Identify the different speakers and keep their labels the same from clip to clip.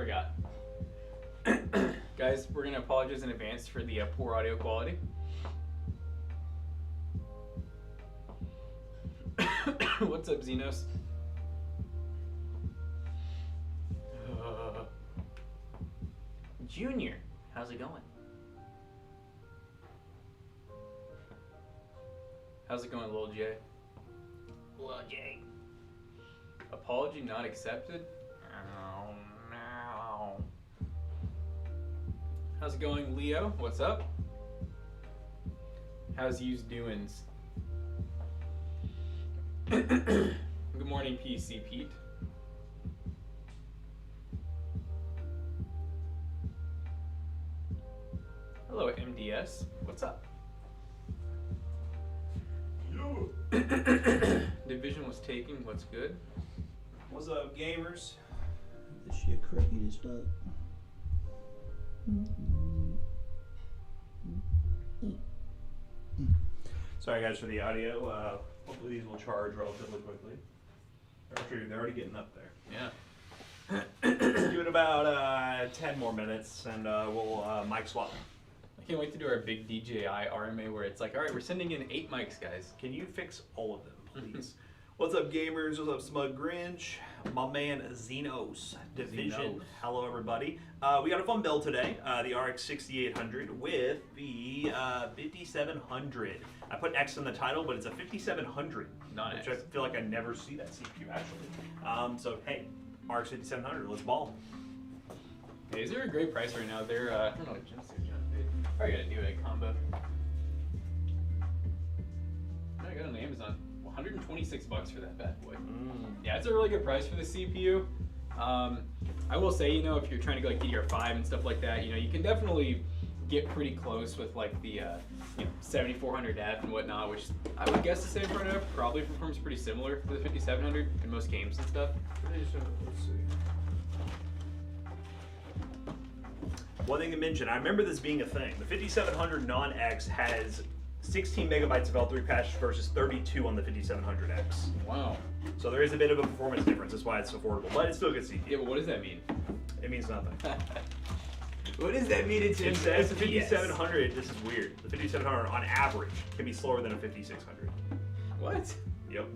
Speaker 1: forgot. Guys, we're gonna apologize in advance for the poor audio quality. What's up, Xenos? Junior, how's it going? How's it going, Lil J? Lil J. Apology not accepted? Oh no. How's it going, Leo? What's up? How's yous doings? Good morning, PC Pete. Hello, MDS. What's up?
Speaker 2: Yo.
Speaker 1: Division was taken. What's good?
Speaker 2: What's up, gamers?
Speaker 3: This shit crooked as fuck.
Speaker 2: Sorry, guys, for the audio. Hopefully these will charge relatively quickly. Actually, they're already getting up there.
Speaker 1: Yeah.
Speaker 2: Give it about 10 more minutes, and we'll mic swap.
Speaker 1: I can't wait to do our big DJI RMA where it's like, all right, we're sending in 8 mics, guys.
Speaker 2: Can you fix all of them, please? What's up, gamers? What's up, Smug Grinch? My man Xenos Division.
Speaker 1: Xenos.
Speaker 2: Hello, everybody. We got a fun build today. The RX 6800 with the 5700. I put X in the title, but it's a 5700.
Speaker 1: Not
Speaker 2: which
Speaker 1: X.
Speaker 2: I feel like I never see that CPU actually. So hey, RX 5700. Let's ball.
Speaker 1: Hey, is there a great price right now? They're I don't know what Jim's doing. Probably gotta do a combo. I got it on Amazon. 126 bucks for that bad boy. Yeah, it's a really good price for the CPU. I will say, you know, if you're trying to go like DDR5 and stuff like that, you know, you can definitely get pretty close with like the 7400F and whatnot, which I would guess the 7400F probably performs pretty similar to the 5700 in most games and stuff.
Speaker 2: Let's see. One thing to mention, I remember this being a thing. The 5700 non-X has 16 megabytes of L3 cache versus 32 on the 5700X.
Speaker 1: Wow.
Speaker 2: So there is a bit of a performance difference. That's why it's affordable, but it's still a good CPU.
Speaker 1: Yeah, but what does that mean?
Speaker 2: It means nothing.
Speaker 1: What does that mean?
Speaker 2: It says the 5700. This is weird. The 5700 on average can be slower than a 5600.
Speaker 1: What?
Speaker 2: Yep.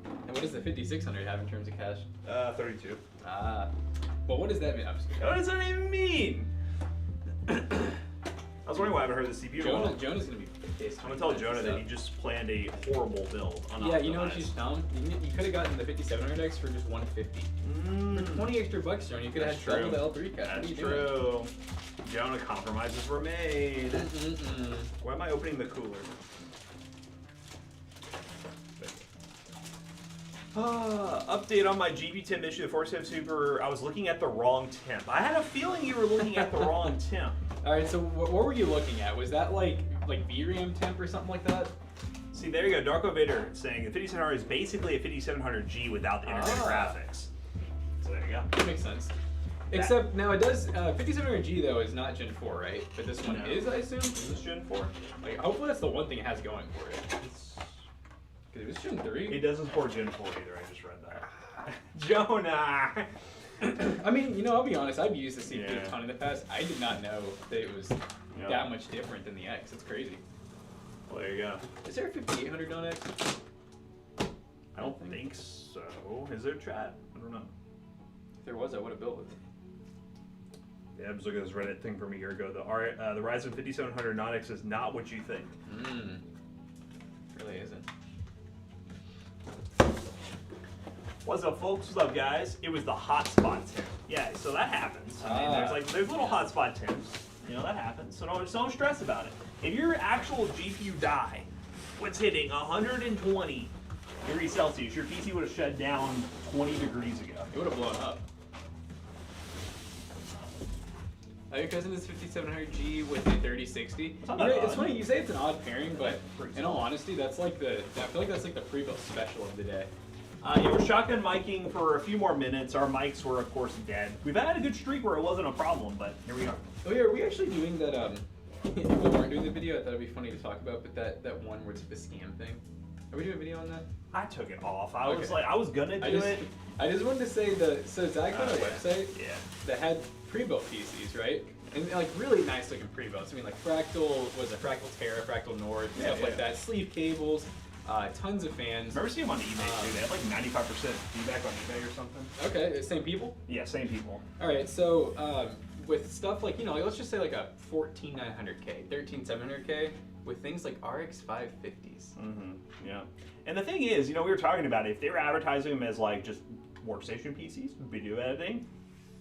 Speaker 1: And what does the 5600 have in terms of cache?
Speaker 2: 32.
Speaker 1: Ah. But what does that mean? I'm just kidding.
Speaker 2: What does that even mean? I was wondering why I haven't heard the CPU.
Speaker 1: Jonah's gonna be pissed.
Speaker 2: I'm gonna tell Jonah that he just planned a horrible build.
Speaker 1: Yeah, you know what you found? You could have gotten the 5700X for just 150. For 20 extra bucks, Jonah, you could have had double the L3 cache.
Speaker 2: That's true. Jonah, compromises were made. Why am I opening the cooler? Update on my GB10 mission, the 47 Super. I was looking at the wrong temp. I had a feeling you were looking at the wrong temp.
Speaker 1: All right, so what were you looking at? Was that like VRAM temp or something like that?
Speaker 2: See, there you go. Darko Vader saying the 5700 is basically a 5700G without the integrated graphics. So there you go.
Speaker 1: That makes sense. Except now it does. 5700G though is not Gen 4, right? But this one is, I assume.
Speaker 2: Is this Gen 4?
Speaker 1: Like, hopefully that's the one thing it has going for it. Because if it's Gen 3,
Speaker 2: it doesn't support Gen 4 either. I just read that. Jonah.
Speaker 1: I mean, you know, I'll be honest. I've used the CPU a ton in the past. I did not know that it was that much different than the X. It's crazy.
Speaker 2: Well, there you go.
Speaker 1: Is there a 5800 on X?
Speaker 2: I don't think so. Is there, chat? I don't know.
Speaker 1: If there was, I would have built it.
Speaker 2: Yeah, I was looking at this Reddit thing from a year ago. The Ryzen 5700 non-X is not what you think.
Speaker 1: Really isn't.
Speaker 2: What's up, folks? What's up, guys? It was the hotspot temp. Yeah, so that happens. I mean, there's little hotspot temps. You know, that happens. So don't stress about it. If your actual GPU die was hitting 120 degrees Celsius, your PC would have shut down 20 degrees ago.
Speaker 1: It would have blown up. Your cousin is 5700G with a 3060. It's funny you say it's an odd pairing, but in all honesty, that's like I feel like that's like the pre-built special of the day.
Speaker 2: Yeah, we're shotgun miking for a few more minutes. Our mics were, of course, dead. We've had a good streak where it wasn't a problem, but here we are.
Speaker 1: Oh yeah, are we actually doing that? If we weren't doing the video, I thought it'd be funny to talk about, but that one where it's the scam thing. Are we doing a video on that?
Speaker 2: I took it off. I was gonna do it.
Speaker 1: I just wanted to say so Zach had a website
Speaker 2: Yeah.
Speaker 1: that had pre-built PCs, right? And like really nice looking pre-builts. I mean, like Fractal Fractal Terra, Fractal North, stuff like that. Sleeve cables, tons of fans.
Speaker 2: Remember seeing them on eBay too? They had like 95% feedback on eBay or something.
Speaker 1: Okay, same people.
Speaker 2: Yeah, same people.
Speaker 1: All right, so with stuff like like, let's just say like a 14900K, 13700K, with things like RX 550s.
Speaker 2: Mm-hmm. Yeah. And the thing is, we were talking about it. If they were advertising them as like just workstation PCs, video editing,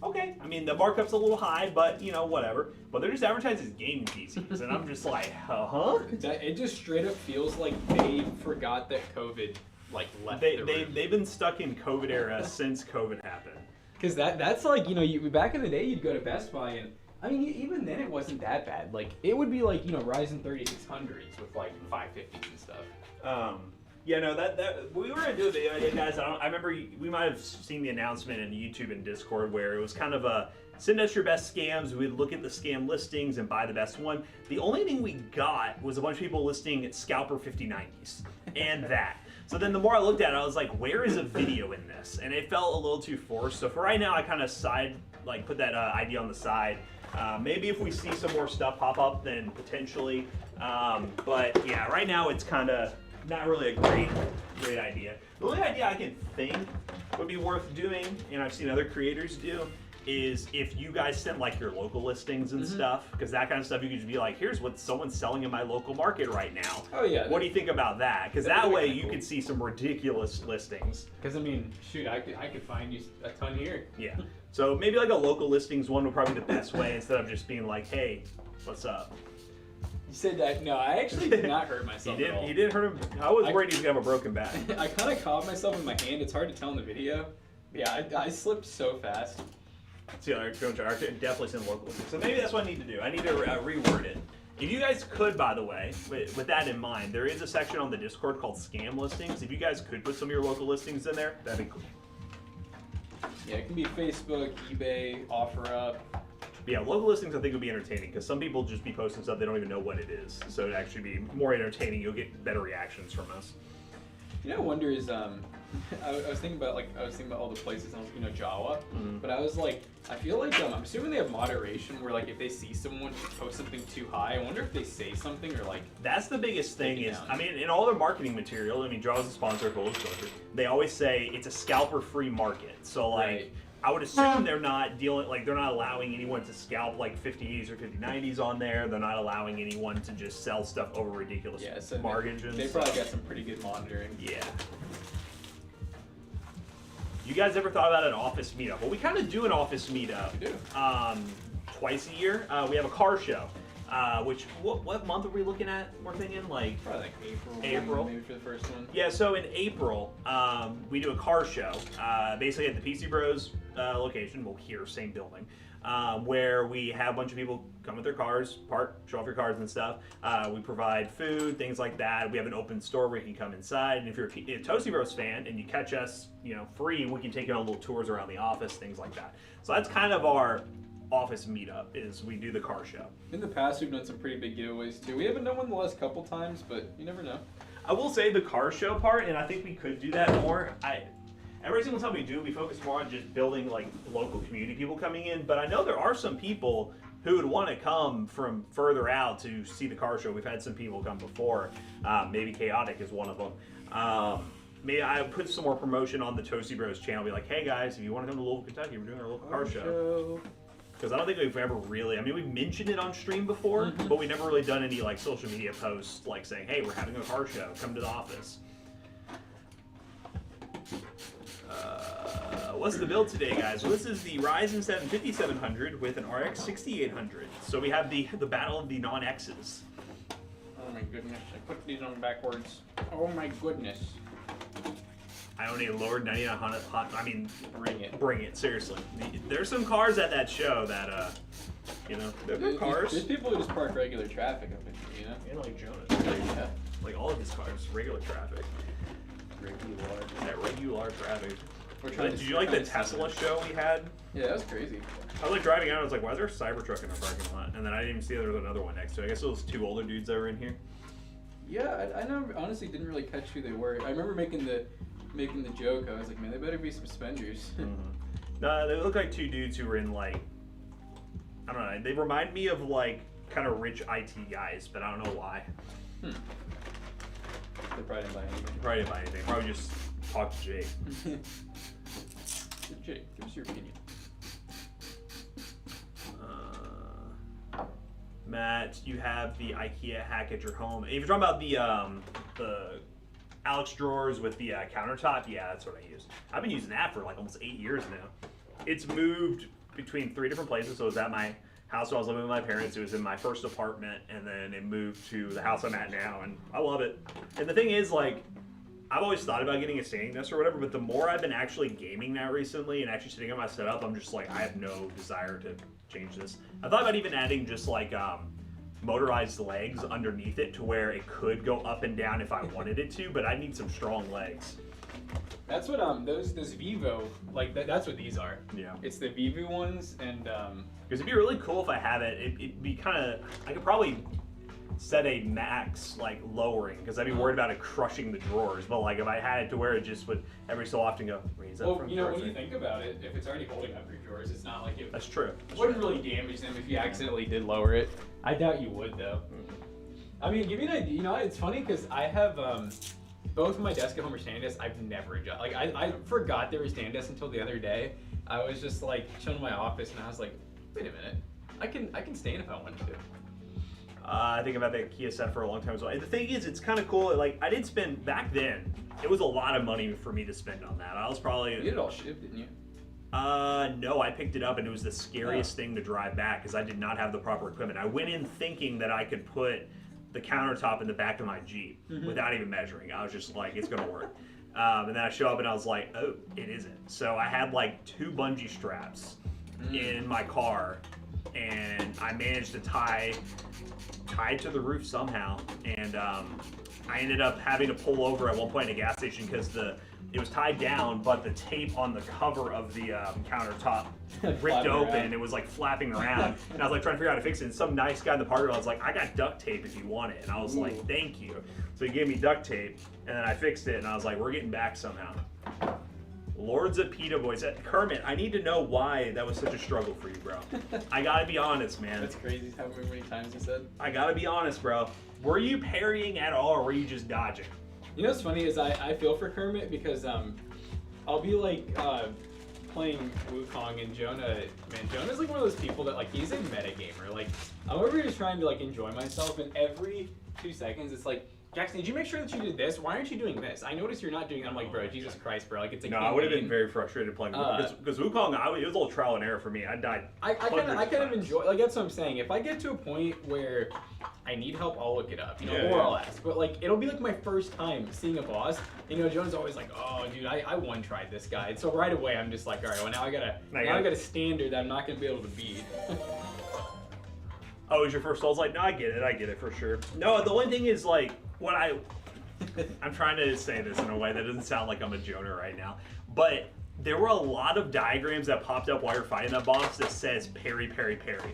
Speaker 2: okay. I mean, the markup's a little high, but whatever. But they're just advertised as gaming PCs, and I'm just like, huh?
Speaker 1: It just straight up feels like they forgot that COVID like left the room.
Speaker 2: They've been stuck in COVID era since COVID happened.
Speaker 1: Because that's like back in the day you'd go to Best Buy and I mean even then it wasn't that bad. Like it would be like Ryzen 3600s with like 550s and stuff.
Speaker 2: Yeah, no, that we were gonna do a video, guys. I remember we might have seen the announcement in YouTube and Discord where it was kind of a send us your best scams. We'd look at the scam listings and buy the best one. The only thing we got was a bunch of people listing Scalper 5090s and that. So then the more I looked at it, I was like, where is a video in this? And it felt a little too forced. So for right now, I kind of put that idea on the side. Maybe if we see some more stuff pop up, then potentially. But yeah, right now it's kind of not really a great idea. The only idea I can think would be worth doing, and I've seen other creators do, is if you guys sent like your local listings and stuff, because that kind of stuff you could just be like, here's what someone's selling in my local market right now.
Speaker 1: Oh yeah.
Speaker 2: What do you think about that? Because that way you could see some ridiculous listings.
Speaker 1: Because I mean, shoot, I could find you a ton here.
Speaker 2: Yeah. So maybe like a local listings one would probably be the best way instead of just being like, hey, what's up?
Speaker 1: You said that? No, I actually did not hurt myself at all.
Speaker 2: He didn't hurt him. I was worried he was gonna have a broken back.
Speaker 1: I kind of caught myself in my hand. It's hard to tell in the video. Yeah, I slipped so fast.
Speaker 2: See, I could definitely send local listings. So maybe that's what I need to do. I need to reword it. If you guys could, by the way, with that in mind, there is a section on the Discord called Scam Listings. If you guys could put some of your local listings in there, that'd be cool.
Speaker 1: Yeah, it can be Facebook, eBay, OfferUp.
Speaker 2: But yeah, local listings I think would be entertaining because some people just be posting stuff they don't even know what it is. So it'd actually be more entertaining. You'll get better reactions from us.
Speaker 1: I wonder is I was thinking about all the places on Java, but I was like, I feel like I'm assuming they have moderation where like if they see someone post something too high, I wonder if they say something or like.
Speaker 2: That's the biggest thing is I mean in all their marketing material, Java's a sponsor, full disclosure. They always say it's a scalper-free market. So like. Right. I would assume they're not allowing anyone to scalp like 50s or 5090s on there. They're not allowing anyone to just sell stuff over ridiculous margins.
Speaker 1: They probably got some pretty good monitoring.
Speaker 2: Yeah. You guys ever thought about an office meetup? Well, we kind of do an office meetup.
Speaker 1: We do.
Speaker 2: Twice a year. We have a car show. Which what month are we looking at? We're thinking like
Speaker 1: probably like April.
Speaker 2: April,
Speaker 1: maybe for the first one.
Speaker 2: Yeah, so in April, we do a car show, basically at the PC Bros location. Well, here, same building, where we have a bunch of people come with their cars, park, show off your cars and stuff. We provide food, things like that. We have an open store where you can come inside, and if you're a Toasty Bros fan and you catch us, free, we can take you on little tours around the office, things like that. So that's kind of our office meetup is we do the car show.
Speaker 1: In the past, we've done some pretty big giveaways too. We haven't done one the last couple times, but you never know.
Speaker 2: I will say the car show part, and I think we could do that more. Every single time we do, we focus more on just building like local community people coming in. But I know there are some people who would want to come from further out to see the car show. We've had some people come before. Maybe Chaotic is one of them. Maybe I put some more promotion on the Toasty Bros channel. Be like, hey guys, if you want to come to Louisville, Kentucky, we're doing our local car show. Because I don't think we've ever really, we've mentioned it on stream before, but we've never really done any like social media posts like saying, hey, we're having a car show, come to the office. What's the build today, guys? Well, this is the Ryzen 7 5700 with an RX 6800. So we have the battle of the non-X's.
Speaker 1: Oh my goodness, I put these on backwards. Oh my goodness.
Speaker 2: I don't need a lower 9900 hot.
Speaker 1: Bring it,
Speaker 2: seriously. There's some cars at that show that, they're good cars.
Speaker 1: There's people who just park regular traffic up in here,
Speaker 2: Yeah, like Jonas.
Speaker 1: Yeah.
Speaker 2: Like all of his cars, regular traffic. Regular traffic. Did you like the Tesla show we had?
Speaker 1: Yeah, that was crazy.
Speaker 2: I was like driving out, I was like, why is there a Cybertruck in our parking lot? And then I didn't even see there was another one next to it. I guess it was two older dudes that were in here.
Speaker 1: Yeah, I never, honestly didn't really catch who they were. I remember making the joke. I was like, man, they better be some spenders.
Speaker 2: No, they look like two dudes who were in like, I don't know. They remind me of like kind of rich IT guys, but I don't know why.
Speaker 1: They probably didn't buy anything.
Speaker 2: Probably didn't buy anything. Probably just talk to Jake.
Speaker 1: Jake, give us your opinion.
Speaker 2: Matt, you have the IKEA hack at your home. If you're talking about the Alex drawers with the countertop, yeah, that's what I use. I've been using that for like almost 8 years now. It's moved between 3 different places. So it was at my house when I was living with my parents. It was in my first apartment, and then it moved to the house I'm at now, and I love it. And the thing is, like, I've always thought about getting a standing desk or whatever, but the more I've been actually gaming now recently and actually sitting on my setup, I'm just like, I have no desire to change this. I thought about even adding just like motorized legs underneath it to where it could go up and down if I wanted it to, but I need some strong legs.
Speaker 1: That's what those Vivo, like that's what these are.
Speaker 2: Yeah.
Speaker 1: It's the Vivo ones, and
Speaker 2: because it'd be really cool if I have it. It'd be kind of, I could probably set a max like lowering because I'd be worried about it crushing the drawers. But like if I had it to where it just would every so often go raise up.
Speaker 1: well,
Speaker 2: from
Speaker 1: you know,
Speaker 2: drawers.
Speaker 1: when you think about it, if it's already holding up your drawers, it's not like it
Speaker 2: That's true.
Speaker 1: wouldn't really damage them if you accidentally did lower it. I doubt you would though. I mean, give you an idea. You know, it's funny because I have both my desk at home are standing desks. I've never adjusted. Like I forgot they were standing desks until the other day. I was just like chilling in my office and I was like, wait a minute, I can stand if I wanted to.
Speaker 2: I think about that Kia set for a long time as well. And the thing is, it's kind of cool. Like I did spend back then. It was a lot of money for me to spend on that. I was probably.
Speaker 1: You did it all shipped, didn't you?
Speaker 2: No, I picked it up and it was the scariest thing to drive back because I did not have the proper equipment. I went in thinking that I could put the countertop in the back of my Jeep without even measuring. I was just like, it's gonna work. And then I show up and I was like, oh, it isn't. So I had like 2 bungee straps in my car, and I managed to tie to the roof somehow. And I ended up having to pull over at one point at a gas station because it was tied down, but the tape on the cover of the countertop ripped open. Around. It was like flapping around, and I was like trying to figure out how to fix it. And some nice guy in the parking lot was like, "I got duct tape if you want it." And I was like, "Thank you." So he gave me duct tape, and then I fixed it. And I was like, "We're getting back somehow." Lords of PETA boys. Kermit, I need to know why that was such a struggle for you, bro. I gotta be honest, man.
Speaker 1: That's crazy how many times you said.
Speaker 2: I gotta be honest, bro. Were you parrying at all, or were you just dodging?
Speaker 1: You know what's funny is I feel for Kermit because I'll be like playing Wukong and Jonah. Man, Jonah's like one of those people that like he's a meta gamer. Like I'm over here just trying to like enjoy myself, and every 2 seconds it's like, Jackson, did you make sure that you did this? Why aren't you doing this? I noticed you're not doing it. I'm like, bro, Jesus Christ, bro. Like it's a
Speaker 2: no, I would have been very frustrated playing because Wukong, it was a little trial and error for me. I died. I
Speaker 1: kind of enjoy. Like that's what I'm saying. If I get to a point where I need help, I'll look it up, or I'll ask. But like, it'll be like my first time seeing a boss. You know, Jonah's always like, "Oh, dude, I one-tried this guy." And so right away, I'm just like, "All right, well now I got a standard that I'm not gonna be able to beat."
Speaker 2: Oh, it was your first Souls? Like, no, I get it for sure. No, the only thing is like what I'm trying to say this in a way that doesn't sound like I'm a Jonah right now, but there were a lot of diagrams that popped up while you're fighting that boss that says parry, parry, parry.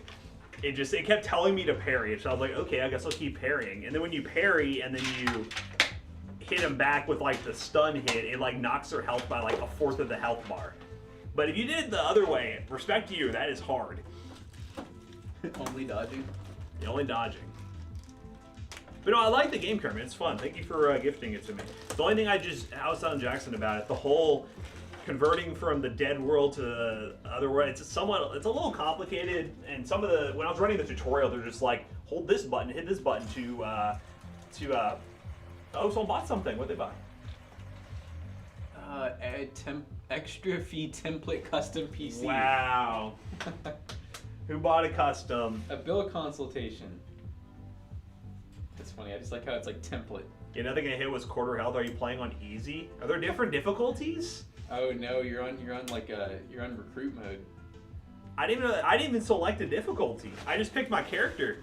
Speaker 2: It kept telling me to parry, so I was like, okay, I guess I'll keep parrying. And then when you parry and then you hit him back with like the stun hit, it like knocks their health by like 1/4 of the health bar. But if you did it the other way, respect to you, that is hard.
Speaker 1: Only dodging.
Speaker 2: The only dodging. But no, I like the game, Kermit. It's fun. Thank you for gifting it to me. The only thing I was telling Jackson about it, the whole converting from the dead world to the other world, it's a little complicated. And when I was running the tutorial, they're just like, hold this button, hit this button oh, someone bought something. What'd they buy?
Speaker 1: Extra fee template custom PC.
Speaker 2: Wow. Who bought a custom?
Speaker 1: A bill consultation. That's funny. I just like how it's like template.
Speaker 2: Yeah, nothing I hit was quarter health. Are you playing on easy? Are there different difficulties?
Speaker 1: Oh no, you're on recruit mode.
Speaker 2: I didn't even select a difficulty. I just picked my character.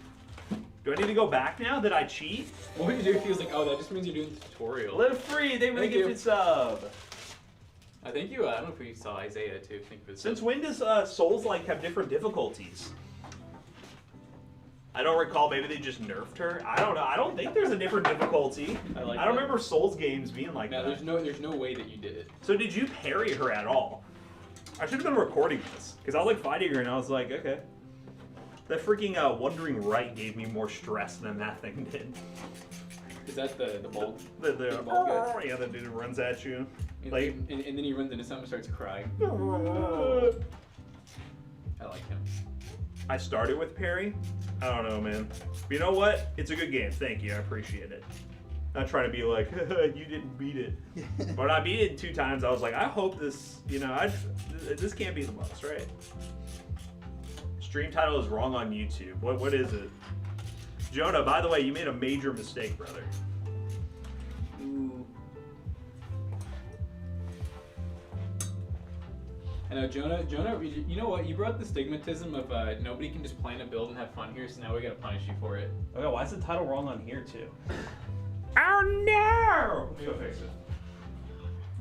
Speaker 2: Do I need to go back now? Did I cheat?
Speaker 1: What would you do if he was like, oh, that just means you're doing the tutorial?
Speaker 2: Live free. They really gifted sub.
Speaker 1: I think you. I don't know if we saw Isaiah too.
Speaker 2: Since when does Souls like have different difficulties? I don't recall. Maybe they just nerfed her. I don't know. I don't think there's a different difficulty. I don't remember Souls games being like that.
Speaker 1: There's no way that you did it.
Speaker 2: So did you parry her at all? I should have been recording this because I was like fighting her and I was like, okay. That freaking Wandering Right gave me more stress than that thing did.
Speaker 1: Is that the ball?
Speaker 2: The
Speaker 1: ball guy?
Speaker 2: Yeah, the dude who runs at you.
Speaker 1: And,
Speaker 2: Like,
Speaker 1: and then he runs into something and starts crying. I like him.
Speaker 2: I started with parry. I don't know, man. But you know what? It's a good game. Thank you. I appreciate it. Not trying to be like, you didn't beat it. But I beat it 2 times. I was like, I hope this, this can't be the most, right? Stream title is wrong on YouTube. What is it? Jonah, by the way, you made a major mistake, brother.
Speaker 1: Ooh. I know, Jonah, you know what? You brought the stigmatism of nobody can just plan a build and have fun here, so now we gotta punish you for it.
Speaker 2: Okay, why is the title wrong on here, too? Oh, no! Let me go fix it.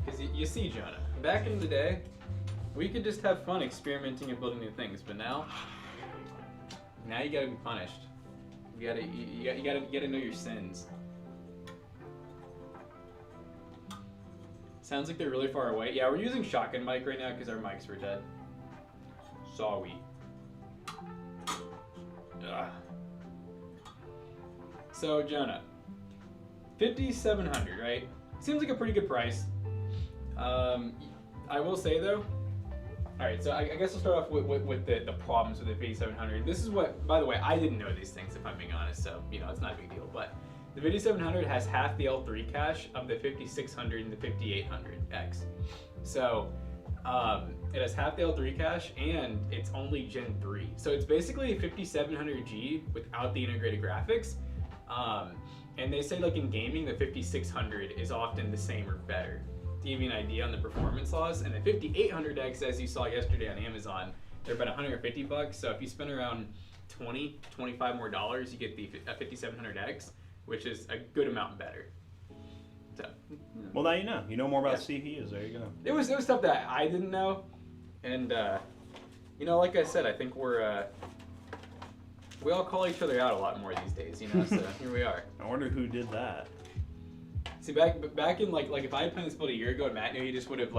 Speaker 1: Because you see, Jonah, back in the day, we could just have fun experimenting and building new things, but now you gotta be punished. You gotta know your sins. Sounds like they're really far away. Yeah, we're using shotgun mic right now because our mics were dead. Sorry. Ugh. So Jonah, 5,700, right? Seems like a pretty good price. I will say though. All right, so I guess I'll start off with the problems with the 5,700. This is what, by the way, I didn't know these things if I'm being honest, so it's not a big deal. But the 5,700 has half the L3 cache of the 5,600 and the 5,800X. So it has half the L3 cache and it's only Gen 3. So it's basically a 5,700G without the integrated graphics. And they say like in gaming, the 5,600 is often the same or better. To give you an idea on the performance loss, and the 5,800X, as you saw yesterday on Amazon, they're about $150. So if you spend around $25 more, you get the 5,700X, which is a good amount better. So,
Speaker 2: well, now you know. You know more about CPUs. There you go.
Speaker 1: It was stuff that I didn't know, and like I said, I think we all call each other out a lot more these days. So here we are.
Speaker 2: I wonder who did that.
Speaker 1: See, back in like if I had planned this build a year ago and Matt knew, he just would have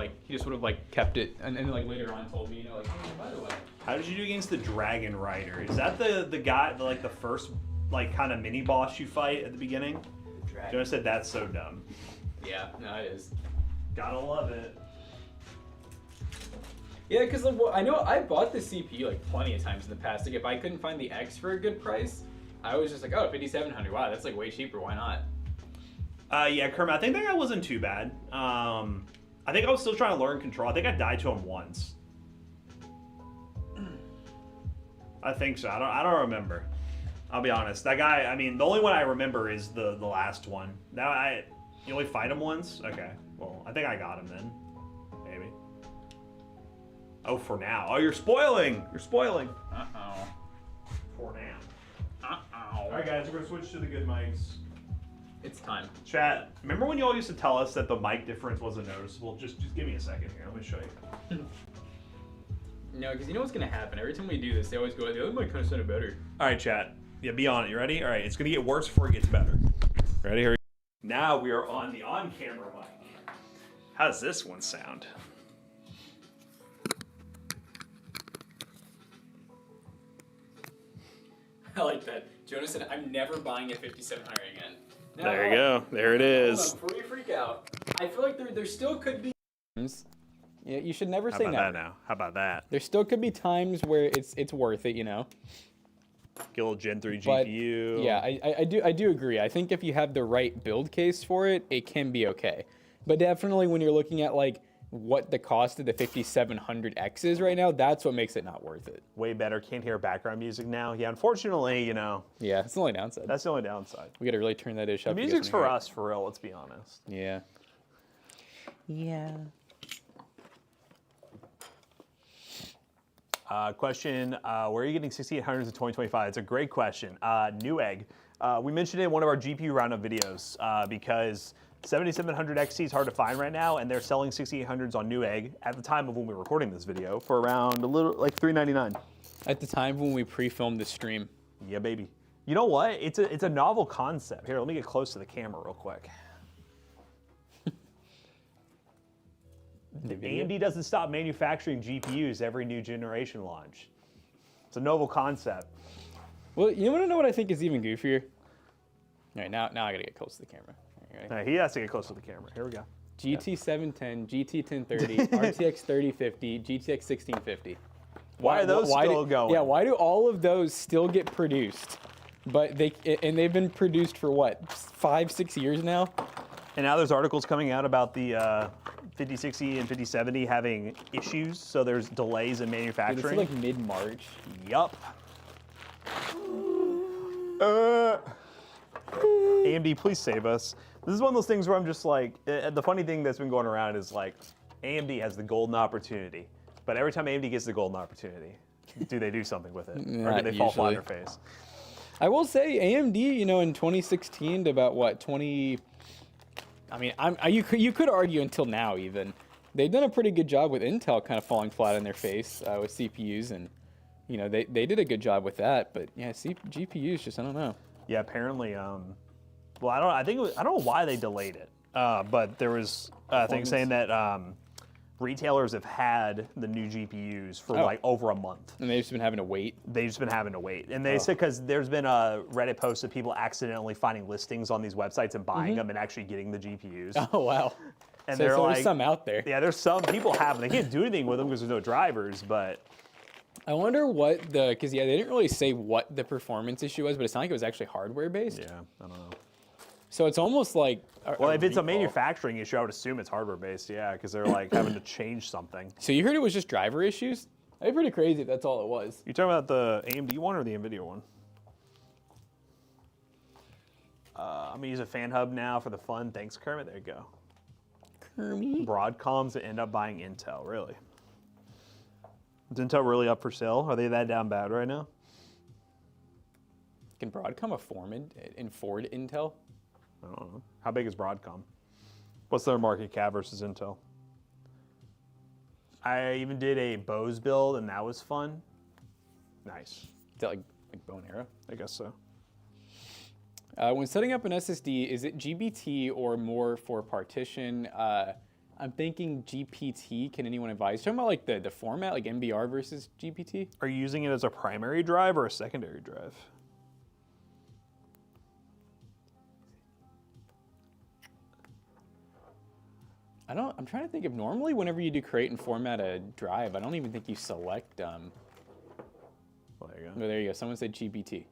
Speaker 1: kept it and like later on told me, hey, by the way.
Speaker 2: How did you do against the Dragon Rider? Is that the guy, the first kind of mini boss you fight at the beginning? Jonah said that's so dumb.
Speaker 1: Yeah, no, it is.
Speaker 2: Gotta love it.
Speaker 1: Yeah, because I know I bought the CPU plenty of times in the past. Like if I couldn't find the X for a good price, I was just like, oh, 5,700. Wow, that's way cheaper. Why not?
Speaker 2: Yeah, Kermit, I think that guy wasn't too bad. I think I was still trying to learn control. I think I died to him once. I think so. I don't remember. I'll be honest. That guy, the only one I remember is the last one. You only fight him once? Okay. Well, I think I got him then. Maybe. Oh, for now. Oh, you're spoiling! You're spoiling.
Speaker 1: Uh-oh.
Speaker 2: For now.
Speaker 1: Uh-oh.
Speaker 2: All right, guys, we're going to switch to the good mics.
Speaker 1: It's time.
Speaker 2: Chat, remember when you all used to tell us that the mic difference wasn't noticeable? Just give me a second here. Let me show you.
Speaker 1: No, because you know what's going to happen? Every time we do this, they always go, the other mic kind of sounded better.
Speaker 2: All right, chat. Yeah, be on it. You ready? All right, it's going to get worse before it gets better. Ready? Here. Now we are on the on-camera mic. How does this one sound?
Speaker 1: I like that. Jonah said, I'm never buying a 5,700 again. No,
Speaker 2: There you go. There it is.
Speaker 1: Hold on, before you freak out, I feel like there still could be times. Yeah, you should never say
Speaker 2: How
Speaker 1: no.
Speaker 2: about that now? How about that?
Speaker 1: There still could be times where it's worth it,
Speaker 2: Get a little Gen 3
Speaker 1: But,
Speaker 2: GPU.
Speaker 1: yeah, I do agree. I think if you have the right build case for it, it can be okay. But definitely when you're looking at what the cost of the 5,700X is right now, that's what makes it not worth it.
Speaker 2: Way better. Can't hear background music now. Yeah, unfortunately,
Speaker 1: Yeah, it's the only downside.
Speaker 2: that's the only downside.
Speaker 1: We got to really turn that ish up.
Speaker 2: The
Speaker 1: if you guys
Speaker 2: music's
Speaker 1: wanna
Speaker 2: for
Speaker 1: hear it.
Speaker 2: us, for real. Let's be honest.
Speaker 1: Yeah. Yeah.
Speaker 2: Question, where are you getting 6800s in 2025? It's a great question. Newegg. We mentioned it in one of our GPU roundup videos because 7700 XT is hard to find right now, and they're selling 6800s on Newegg at the time of when we were recording this video for around $399.
Speaker 1: At the time when we pre-filmed the stream.
Speaker 2: Yeah, baby. You know what? It's a novel concept. Here, let me get close to the camera real quick. AMD doesn't stop manufacturing GPUs every new generation launch. It's a novel concept.
Speaker 1: Well, you want to know what I think is even goofier? All right, now I gotta get close to the camera.
Speaker 2: All right, he has to get close to the camera. Here we go.
Speaker 1: GT 710, GT 1030, RTX 3050, GTX 1650.
Speaker 2: Why are those still going?
Speaker 1: Yeah, why do all of those still get produced? But they've been produced for what, 5-6 years now?
Speaker 2: And now there's articles coming out about the 5060 and 5070 having issues, so there's delays in manufacturing.
Speaker 1: Dude, it's like mid-March.
Speaker 2: Yup. AMD, please save us. This is one of those things where I'm just like, the funny thing that's been going around is like, AMD has the golden opportunity, but every time AMD gets the golden opportunity, do they do something with it? Or do they fall flat on their face?
Speaker 1: I will say AMD, you know, in 2016 to about what, 20... I mean, you could argue until now even, they've done a pretty good job with Intel kind of falling flat on their face with CPUs, and you know they did a good job with that. But yeah, GPUs just I don't know.
Speaker 2: Yeah, apparently. Well, I don't know why they delayed it, but there was a thing saying that retailers have had the new GPUs for like over a month.
Speaker 1: And they've just been having to wait?
Speaker 2: They've just been having to wait. And they said because there's been a Reddit post of people accidentally finding listings on these websites and buying them and actually getting the GPUs.
Speaker 1: Oh, wow.
Speaker 2: And
Speaker 1: so there's some out there.
Speaker 2: Yeah, there's some people have them. They can't do anything with them because there's no drivers, but...
Speaker 1: I wonder what because yeah, they didn't really say what the performance issue was, but it sounded like it was actually hardware-based.
Speaker 2: Yeah, I don't know.
Speaker 1: So it's almost like
Speaker 2: well, if it's a manufacturing issue, I would assume it's hardware-based, yeah, because they're like having to change something. So
Speaker 1: you heard it was just driver issues? That'd be pretty crazy if that's all it was.
Speaker 2: You talking about the AMD one or the NVIDIA one? I'm gonna use a fan hub now for the fun. Thanks, Kermit. There you go.
Speaker 1: Kermit.
Speaker 2: Broadcoms that end up buying Intel, really? Is Intel really up for sale? Are they that down bad right now?
Speaker 1: Can Broadcom afford Intel?
Speaker 2: I don't know. How big is Broadcom? What's their market cap versus Intel? I even did a Bose build, and that was fun. Nice.
Speaker 1: Is that like bow and arrow?
Speaker 2: I guess so.
Speaker 1: When setting up an SSD, is it GBT or more for partition? I'm thinking GPT. Can anyone advise? Talking about like the format, like MBR versus GPT?
Speaker 2: Are you using it as a primary drive or a secondary drive?
Speaker 1: I'm trying to think of normally whenever you do create and format a drive, I don't even think you select.
Speaker 2: Well, there you go.
Speaker 1: Oh, there you go. Someone said GBT.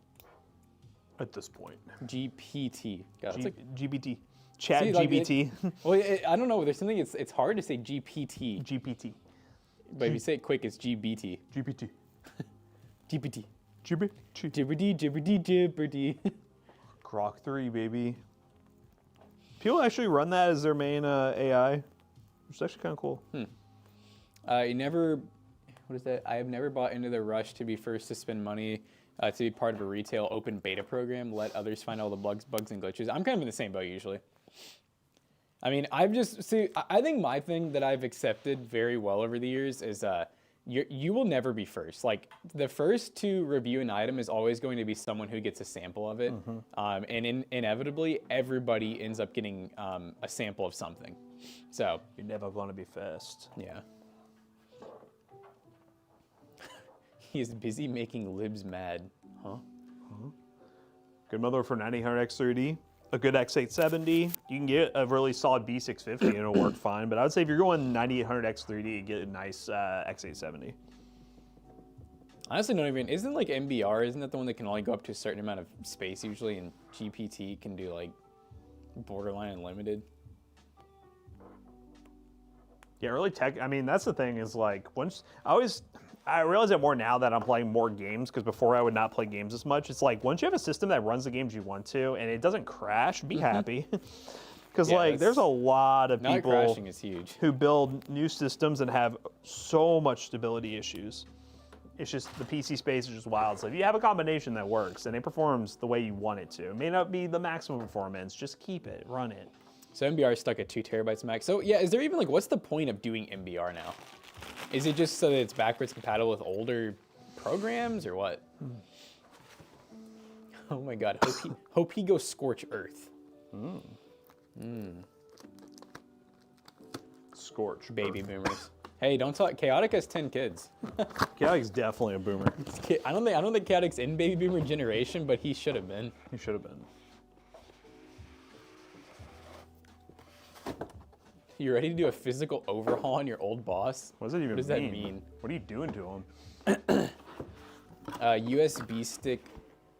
Speaker 2: At this point.
Speaker 1: GPT. God, it's like
Speaker 2: GBT. Chat GBT.
Speaker 1: Well, I don't know. There's something. It's hard to say GPT.
Speaker 2: GPT.
Speaker 1: But if you say it quick, it's GBT.
Speaker 2: GPT.
Speaker 1: GPT.
Speaker 2: GPT.
Speaker 1: Jibberty.
Speaker 2: Grok 3, baby. People actually run that as their main AI, which is actually kind of cool.
Speaker 1: What is that? I have never bought into the rush to be first to spend money to be part of a retail open beta program. Let others find all the bugs and glitches. I'm kind of in the same boat usually. I mean, I think my thing that I've accepted very well over the years is you will never be first. Like the first to review an item is always going to be someone who gets a sample of it, and inevitably everybody ends up getting a sample of something. So
Speaker 2: you're never going to be first.
Speaker 1: Yeah. He is busy making libs mad, huh?
Speaker 2: Good mother for 9800X3D. A good X870. You can get a really solid B650 and it'll work fine. But I would say if you're going 9800X3D, get a nice X870.
Speaker 1: Honestly, isn't like MBR, isn't that the one that can only go up to a certain amount of space usually, and GPT can do like borderline unlimited?
Speaker 2: Yeah, early tech, I mean, that's the thing is like, I realize it more now that I'm playing more games, because before I would not play games as much. It's like, once you have a system that runs the games you want to, and it doesn't crash, be happy. Because there's a lot of people
Speaker 1: crashing is huge.
Speaker 2: Who build new systems and have so much stability issues. It's just, the PC space is just wild. So if you have a combination that works, and it performs the way you want it to, it may not be the maximum performance, just keep it, run it.
Speaker 1: So MBR is stuck at 2 terabytes max. So yeah, is there even what's the point of doing MBR now? Is it just so that it's backwards compatible with older programs or what? Oh my God. Hope he goes scorch earth.
Speaker 2: Scorch.
Speaker 1: Baby boomers. Hey, don't talk. Chaotic has 10 kids.
Speaker 2: Chaotic's definitely a boomer.
Speaker 1: I don't think Chaotic's in baby boomer generation, but he should have been.
Speaker 2: He should have been.
Speaker 1: You ready to do a physical overhaul on your old boss?
Speaker 2: What does that even mean?
Speaker 1: What does that mean?
Speaker 2: What are you doing to him?
Speaker 1: USB stick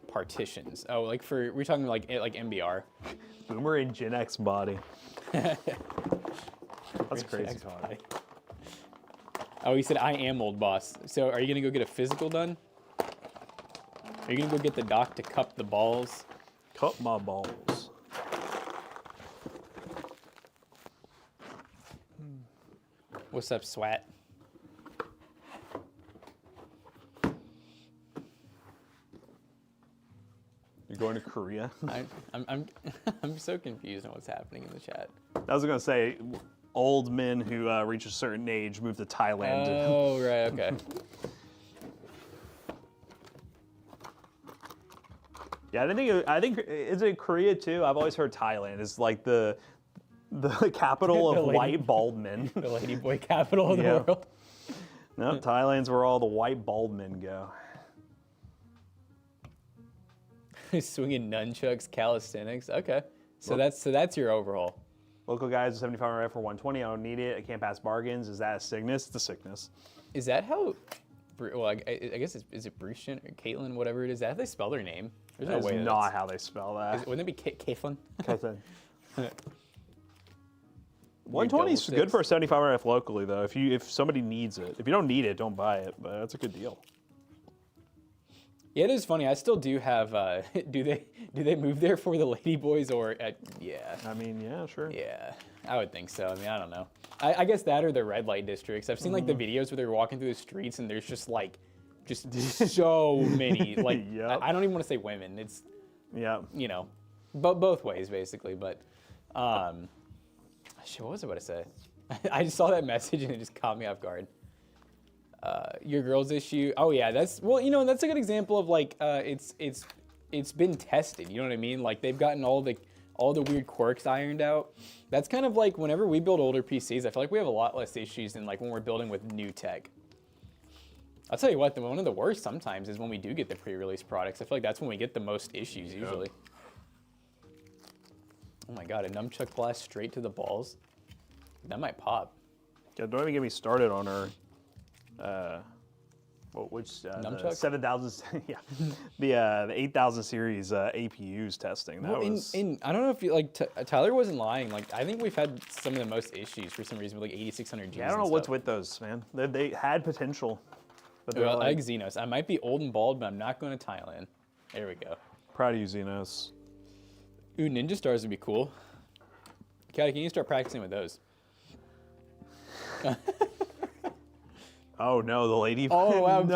Speaker 1: partitions. Oh, like we're talking like MBR.
Speaker 2: Boomer and Gen X body. That's
Speaker 1: Rich
Speaker 2: crazy
Speaker 1: X
Speaker 2: talk.
Speaker 1: body. Oh, he said, I am old boss. So are you going to go get a physical done? Are you going to go get the doc to cup the balls?
Speaker 2: Cup my balls.
Speaker 1: What's up, SWAT?
Speaker 2: You're going to Korea?
Speaker 1: I'm so confused on what's happening in the chat.
Speaker 2: I was going to say, old men who reach a certain age move to Thailand.
Speaker 1: Oh, right, okay.
Speaker 2: Yeah, I think is it Korea too? I've always heard Thailand is like the capital
Speaker 1: The
Speaker 2: of
Speaker 1: lady-
Speaker 2: white bald men.
Speaker 1: The ladyboy capital of the
Speaker 2: Yeah.
Speaker 1: world.
Speaker 2: No, Thailand's where all the white bald men go.
Speaker 1: Swinging nunchucks, calisthenics. Okay, so that's your overhaul.
Speaker 2: Local guys, 75 RF for 120. I don't need it. I can't pass bargains. Is that a sickness? It's a sickness.
Speaker 1: Is that how? Well, I guess is it Bruce or Caitlin, whatever it is? Is that how they spell their name? There's no
Speaker 2: That is
Speaker 1: way.
Speaker 2: not how they spell that.
Speaker 1: Wouldn't it be Caitlin?
Speaker 2: Caitlin. 120 is
Speaker 1: double
Speaker 2: good
Speaker 1: six.
Speaker 2: for a 75 RF locally though. If somebody needs it. If you don't need it, don't buy it. But that's a good deal.
Speaker 1: Yeah, it is funny. I still do have. Do they move there for the ladyboys or? Yeah.
Speaker 2: I mean, yeah, sure.
Speaker 1: Yeah, I would think so. I mean, I don't know. I guess that or the red light districts. I've seen like the videos where they're walking through the streets and there's just so many. Like
Speaker 2: Yep.
Speaker 1: I don't even want to say women. It's
Speaker 2: Yeah.
Speaker 1: but both ways basically. But shit, what was I about to say? I just saw that message and it just caught me off guard. Your girl's issue. Oh yeah, that's that's a good example of like it's been tested. You know what I mean? Like they've gotten all the weird quirks ironed out. That's kind of like whenever we build older PCs, I feel like we have a lot less issues than like when we're building with new tech. I'll tell you what, one of the worst sometimes is when we do get the pre-release products. I feel like that's when we get the most issues usually. Oh my god, a nunchuck blast straight to the balls. That might pop.
Speaker 2: Yeah, don't even get me started on our the
Speaker 1: Nunchuck?
Speaker 2: 7,000 yeah. The 8,000 series APUs testing. That
Speaker 1: Well,
Speaker 2: was
Speaker 1: I don't know if you Tyler wasn't lying. Like I think we've had some of the most issues for some reason with like 8600 Gs.
Speaker 2: I don't know what's with those, man. They had potential. But they're
Speaker 1: Well,
Speaker 2: like,
Speaker 1: like Xenos. I might be old and bald, but I'm not going to Thailand. There we go.
Speaker 2: proud of you, Xenos.
Speaker 1: Ooh, Ninja Stars would be cool. Kat, can you start practicing with those?
Speaker 2: Oh no, the lady.
Speaker 1: Oh wow,
Speaker 2: no.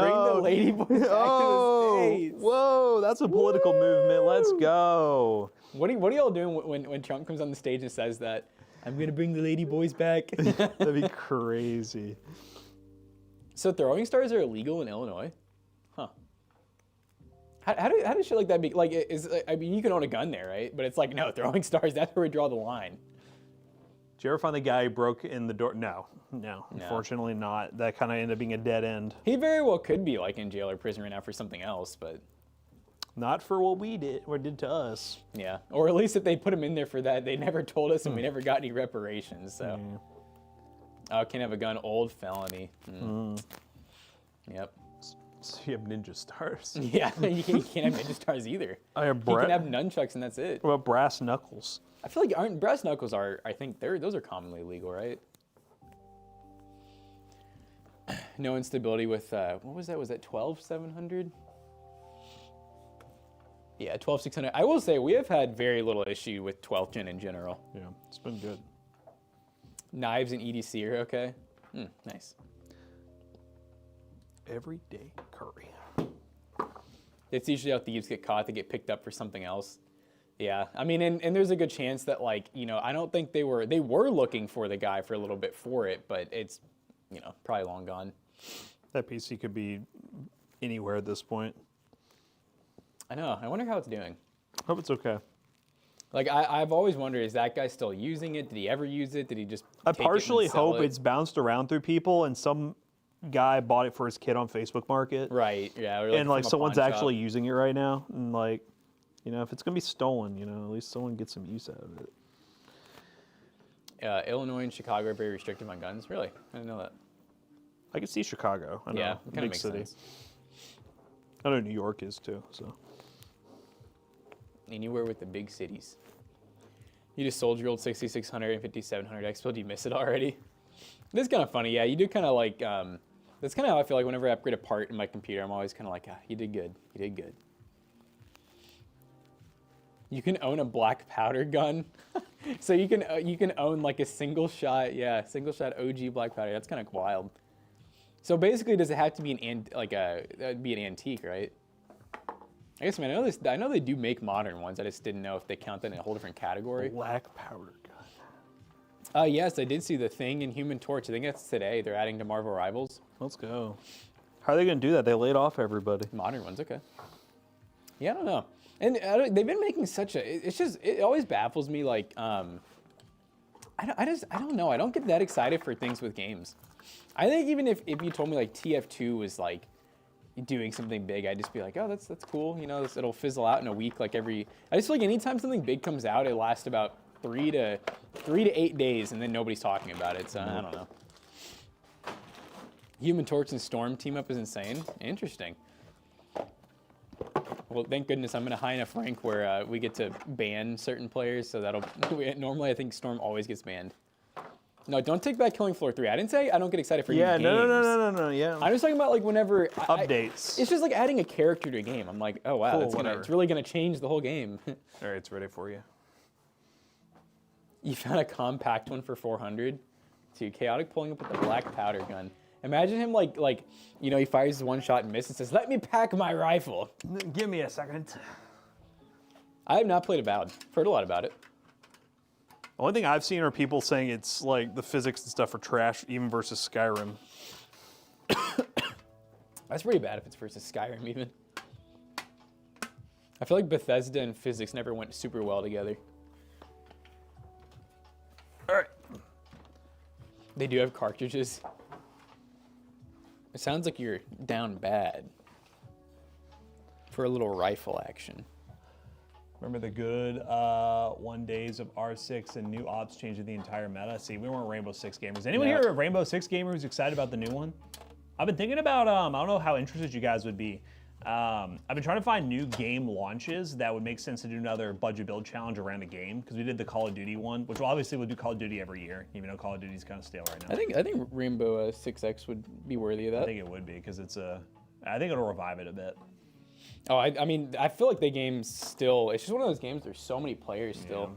Speaker 1: bring the ladyboys back
Speaker 2: Oh,
Speaker 1: to the States.
Speaker 2: whoa, that's a political movement. Let's go.
Speaker 1: What are y'all doing when Trump comes on the stage and says that? I'm gonna bring the ladyboys back.
Speaker 2: That'd be crazy.
Speaker 1: So throwing stars are illegal in Illinois? Huh. How does shit like that be? Like, I mean, you can own a gun there, right? But it's like, no, throwing stars, that's where we draw the line.
Speaker 2: Did you ever find the guy who broke in the door? No, unfortunately not. That kind of ended up being a dead end.
Speaker 1: He very well could be like in jail or prison right now for something else, but
Speaker 2: Not for what we did or did to us.
Speaker 1: yeah. Or at least if they put him in there for that, they never told us and we never got any reparations, so. Oh, can't have a gun, old felony. Yep.
Speaker 2: So you have ninja stars.
Speaker 1: Yeah, you can't have ninja stars either.
Speaker 2: I have
Speaker 1: You can have nunchucks and that's it.
Speaker 2: What about brass knuckles?
Speaker 1: I feel like brass knuckles I think those are commonly legal, right? No instability with, what was that? Was that 12,700? Yeah, 12,600. I will say we have had very little issue with 12th gen in general.
Speaker 2: Yeah, it's been good.
Speaker 1: Knives and EDC are okay. Nice.
Speaker 2: Everyday curry.
Speaker 1: It's usually how thieves get caught, they get picked up for something else. Yeah, I mean, and there's a good chance that like, I don't think they were looking for the guy for a little bit for it, but it's, probably long gone.
Speaker 2: That PC could be anywhere at this point.
Speaker 1: I know. I wonder how it's doing.
Speaker 2: Hope it's okay.
Speaker 1: Like, I've always wondered, is that guy still using it? Did he ever use it? Did he just
Speaker 2: I
Speaker 1: take it
Speaker 2: partially
Speaker 1: and sell
Speaker 2: hope
Speaker 1: it?
Speaker 2: it's bounced around through people and some guy bought it for his kid on Facebook Market.
Speaker 1: Right, yeah. Or
Speaker 2: And like
Speaker 1: from a
Speaker 2: someone's
Speaker 1: pawn
Speaker 2: actually
Speaker 1: shop.
Speaker 2: using it right now. And like, you know, if it's going to be stolen, you know, at least someone gets some use out of it.
Speaker 1: Illinois and Chicago are very restrictive on guns. Really? I didn't know that.
Speaker 2: I can see Chicago. I know.
Speaker 1: Yeah, it kind of
Speaker 2: Big
Speaker 1: makes
Speaker 2: city.
Speaker 1: sense.
Speaker 2: I know New York is too, so.
Speaker 1: Anywhere with the big cities. You just sold your old 6600 and 5700 X build. You miss it already. This is kind of funny. Yeah, you do kind of like. That's kind of how I feel like whenever I upgrade a part in my computer, I'm always kind of like, ah, you did good. You did good. You can own a black powder gun, so you can own like a single shot. Yeah, single shot OG black powder. That's kind of wild. So basically, does it have to be that'd be an antique, right? I guess, man, I know they do make modern ones. I just didn't know if they count that in a whole different category.
Speaker 2: Black powder gun.
Speaker 1: Yes, I did see the Thing in Human Torch. I think that's today. They're adding to Marvel Rivals.
Speaker 2: Let's go. How are they going to do that? They laid off everybody.
Speaker 1: Modern ones, okay. Yeah, I don't know. And they've been making such a. It always baffles me. Like, I don't know. I don't get that excited for things with games. I think even if you told me like TF2 was like doing something big, I'd just be like, oh, that's cool. You know, it'll fizzle out in a week. Like I just feel like anytime something big comes out, it lasts about 3 to 8 days, and then nobody's talking about it. So I don't know. Human Torch and Storm team up is insane. Interesting. Well, thank goodness I'm in a high enough rank where we get to ban certain players. So that'll normally I think Storm always gets banned. No, don't take back Killing Floor 3. I didn't say I don't get excited for new games.
Speaker 2: No, yeah.
Speaker 1: I'm just talking about like whenever
Speaker 2: Updates.
Speaker 1: it's just like adding a character to a game. I'm like, oh wow,
Speaker 2: Cool,
Speaker 1: it's really gonna change the whole game.
Speaker 2: All right, it's ready for you.
Speaker 1: You found a compact one for 400. Dude, Chaotic pulling up with the black powder gun. Imagine him like you know, he fires his one shot and misses and says, "Let me pack my rifle."
Speaker 2: Give me a second.
Speaker 1: I have not played Avowed. Heard a lot about it.
Speaker 2: The only thing I've seen are people saying it's like the physics and stuff are trash, even versus Skyrim.
Speaker 1: That's pretty bad if it's versus Skyrim even. I feel like Bethesda and physics never went super well together.
Speaker 2: All right.
Speaker 1: They do have cartridges. It sounds like you're down bad for a little rifle action.
Speaker 4: Remember the good 1 days of R6 and new ops changing the entire meta? See, we weren't Rainbow Six gamers. Anyone
Speaker 1: No.
Speaker 4: here a Rainbow Six gamer who's excited about the new one? I've been thinking about, I don't know how interested you guys would be. I've been trying to find new game launches that would make sense to do another budget build challenge around a game, because we did the Call of Duty one, which obviously we'll do Call of Duty every year, even though Call of Duty's kind of stale right now.
Speaker 1: I think Rainbow 6X would be worthy of that.
Speaker 4: I think it would be, because I think it'll revive it a bit.
Speaker 1: Oh, I mean, I feel like the game's still. It's just one of those games. There's so many players still.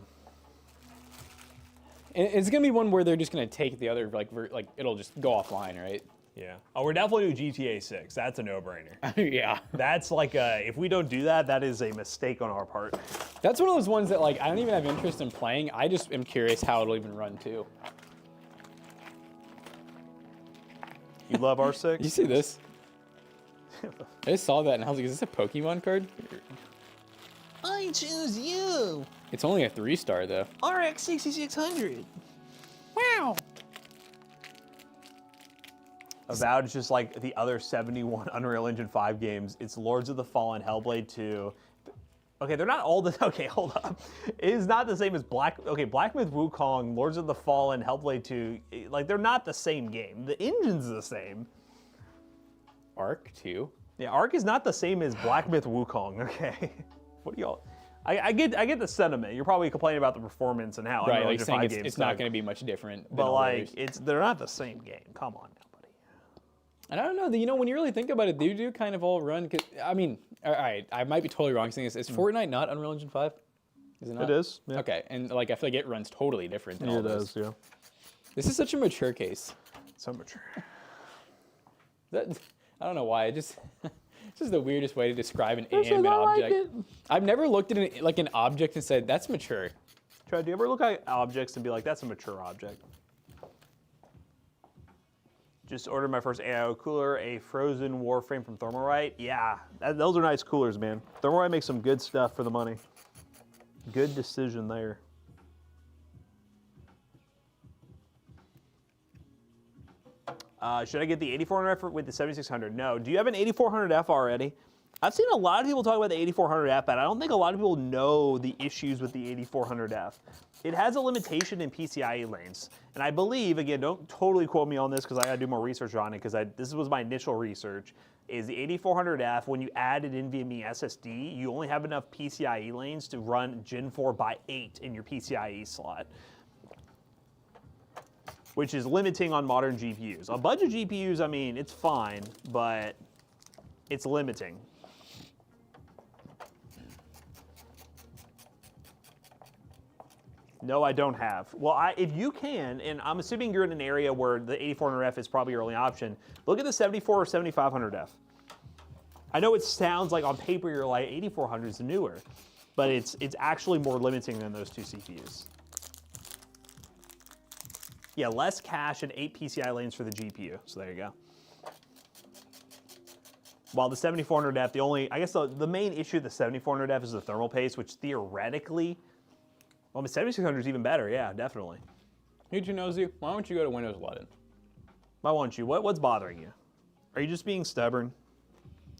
Speaker 1: And it's gonna be one where they're just gonna take the other like it'll just go offline, right?
Speaker 4: Yeah. Oh, we're definitely doing GTA 6. That's a no-brainer.
Speaker 1: Yeah.
Speaker 4: That's like if we don't do that, that is a mistake on our part.
Speaker 1: That's one of those ones that like I don't even have interest in playing. I just am curious how it'll even run too.
Speaker 2: You love R6?
Speaker 1: You see this? I just saw that and I was like, is this a Pokemon card?
Speaker 3: I choose you.
Speaker 1: It's only a 3-star though.
Speaker 3: RX 6600.
Speaker 1: Wow.
Speaker 4: Avowed is just like the other 71 Unreal Engine 5 games. It's Lords of the Fallen, Hellblade 2. Okay, they're not all the. Okay, hold up. It is not the same as Black Myth Wukong, Lords of the Fallen, Hellblade 2. Like, they're not the same game. The engine's the same.
Speaker 1: Arc 2.
Speaker 4: Yeah, Ark is not the same as Black Myth Wukong. Okay, what do y'all? I get the sentiment. You're probably complaining about the performance and how
Speaker 1: Right,
Speaker 4: Unreal
Speaker 1: like
Speaker 4: Engine
Speaker 1: saying
Speaker 4: 5 games
Speaker 1: it's not
Speaker 4: suck.
Speaker 1: going to be much different. Than
Speaker 4: But
Speaker 1: all the
Speaker 4: like,
Speaker 1: others.
Speaker 4: they're not the same game. Come on now, buddy.
Speaker 1: And I don't know, you know, when you really think about it, they do kind of all run. I mean, all right, I might be totally wrong saying this. Is Fortnite not Unreal Engine 5? Is it not?
Speaker 2: It is. Yeah.
Speaker 1: Okay, and like I feel like it runs totally different than
Speaker 2: Yeah,
Speaker 1: all
Speaker 2: it
Speaker 1: those.
Speaker 2: does, yeah.
Speaker 1: This is such a mature case.
Speaker 2: So mature.
Speaker 1: I don't know why. It's just the weirdest way to describe an inanimate object. I've never looked at an object and said that's mature.
Speaker 4: Chad, do you ever look at objects and be like, that's a mature object? Just ordered my first AIO cooler, a frozen Warframe from Thermalright. Yeah, those are nice coolers, man. Thermalright makes some good stuff for the money. Good decision there. Should I get the 8400F with the 7600? No. Do you have an 8400F already? I've seen a lot of people talk about the 8400F, but I don't think a lot of people know the issues with the 8400F. It has a limitation in PCIe lanes. And I believe, again, don't totally quote me on this because I gotta do more research on it because this was my initial research, is the 8400F, when you add an NVMe SSD, you only have enough PCIe lanes to run Gen 4 by 8 in your PCIe slot, which is limiting on modern GPUs. On budget GPUs, I mean, it's fine, but it's limiting. No, I don't have. Well, if you can, and I'm assuming you're in an area where the 8400F is probably your only option, look at the 74 or 7500F. I know it sounds like on paper you're like 8400 is newer, but it's actually more limiting than those two CPUs. Yeah, less cache and 8 PCI lanes for the GPU. So there you go. While the 7400F, I guess the main issue of the 7400F is the thermal paste, which theoretically, well, the 7600 is even better. Yeah, definitely.
Speaker 1: Hey, Nosy, why don't you go to Windows 11?
Speaker 4: Why won't you? What's bothering you? Are you just being stubborn?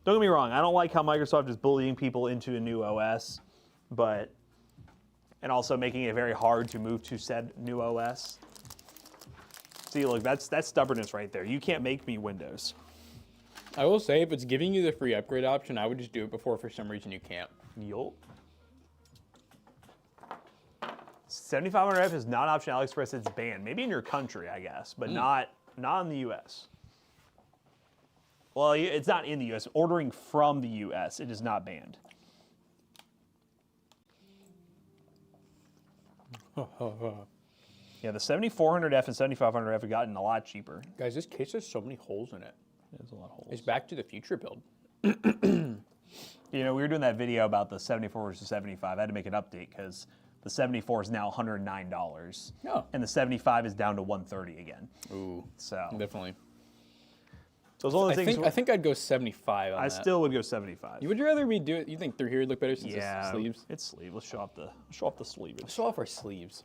Speaker 4: Don't get me wrong. I don't like how Microsoft is bullying people into a new OS, and also making it very hard to move to said new OS. See, look, that's stubbornness right there. You can't make me Windows.
Speaker 1: I will say, if it's giving you the free upgrade option, I would just do it before for some reason you can't.
Speaker 4: Yup. 7500F is not option AliExpress, it's banned. Maybe in your country, I guess, but not in the US. Well, it's not in the US. Ordering from the US, it is not banned. Yeah, the 7400F and 7500F have gotten a lot cheaper.
Speaker 1: Guys, this case has so many holes in it.
Speaker 4: There's a lot of holes.
Speaker 1: It's Back to the Future build.
Speaker 4: You know, we were doing that video about the 74 versus 75. I had to make an update because the 74 is now $109.
Speaker 1: Oh.
Speaker 4: And the 75 is down to $130 again.
Speaker 1: Ooh.
Speaker 4: So
Speaker 1: Definitely.
Speaker 4: So it's one of the things.
Speaker 1: I think I'd go 75 on
Speaker 4: I
Speaker 1: that.
Speaker 4: still would go 75.
Speaker 1: Would you rather me do it? You think through here would look better since
Speaker 4: Yeah,
Speaker 1: it's sleeves?
Speaker 4: it's sleeve. Let's show off the sleevage.
Speaker 1: Show off our sleeves.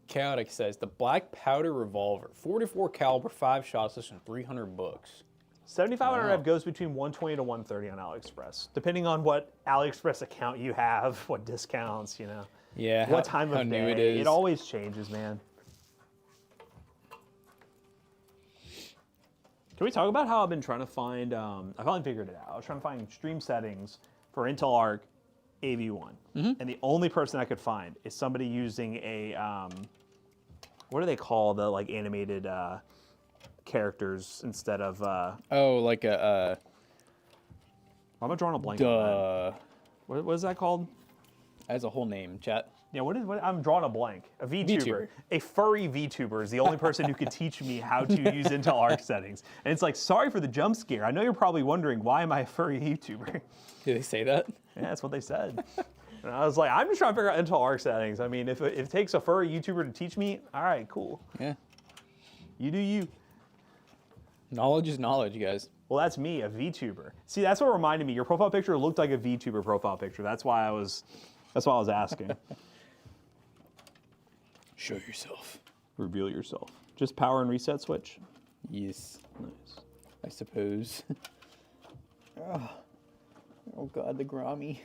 Speaker 1: Chaotic says the black powder revolver, 44 caliber, 5 shots, less than 300 bucks.
Speaker 4: 7500F goes between 120 to 130 on AliExpress, depending on what AliExpress account you have, what discounts, you know.
Speaker 1: Yeah.
Speaker 4: What time of
Speaker 1: new
Speaker 4: day.
Speaker 1: it is.
Speaker 4: It always changes, man. Can we talk about how I've been trying to find, I finally figured it out. I was trying to find stream settings for Intel Arc AV1. And the only person I could find is somebody using a, what do they call the like animated characters instead of,
Speaker 1: Oh, like a,
Speaker 4: why am I drawing a blank on
Speaker 1: duh.
Speaker 4: that? What is that called?
Speaker 1: As a whole name, chat.
Speaker 4: Yeah, I'm drawing a blank. A VTuber.
Speaker 1: VTuber.
Speaker 4: A furry VTuber is the only person who could teach me how to use Intel Arc settings. And it's like, sorry for the jump scare. I know you're probably wondering, why am I a furry YouTuber?
Speaker 1: Did they say that?
Speaker 4: Yeah, that's what they said. And I was like, I'm just trying to figure out Intel Arc settings. I mean, if it takes a furry YouTuber to teach me, all right, cool.
Speaker 1: Yeah.
Speaker 4: You do you.
Speaker 1: Knowledge is knowledge, guys.
Speaker 4: Well, that's me, a VTuber. See, that's what reminded me. Your profile picture looked like a VTuber profile picture. That's why I was asking.
Speaker 1: Show yourself.
Speaker 4: Reveal yourself. Just power and reset switch.
Speaker 1: Yes.
Speaker 4: Nice.
Speaker 1: I suppose. Oh God, the Grammy.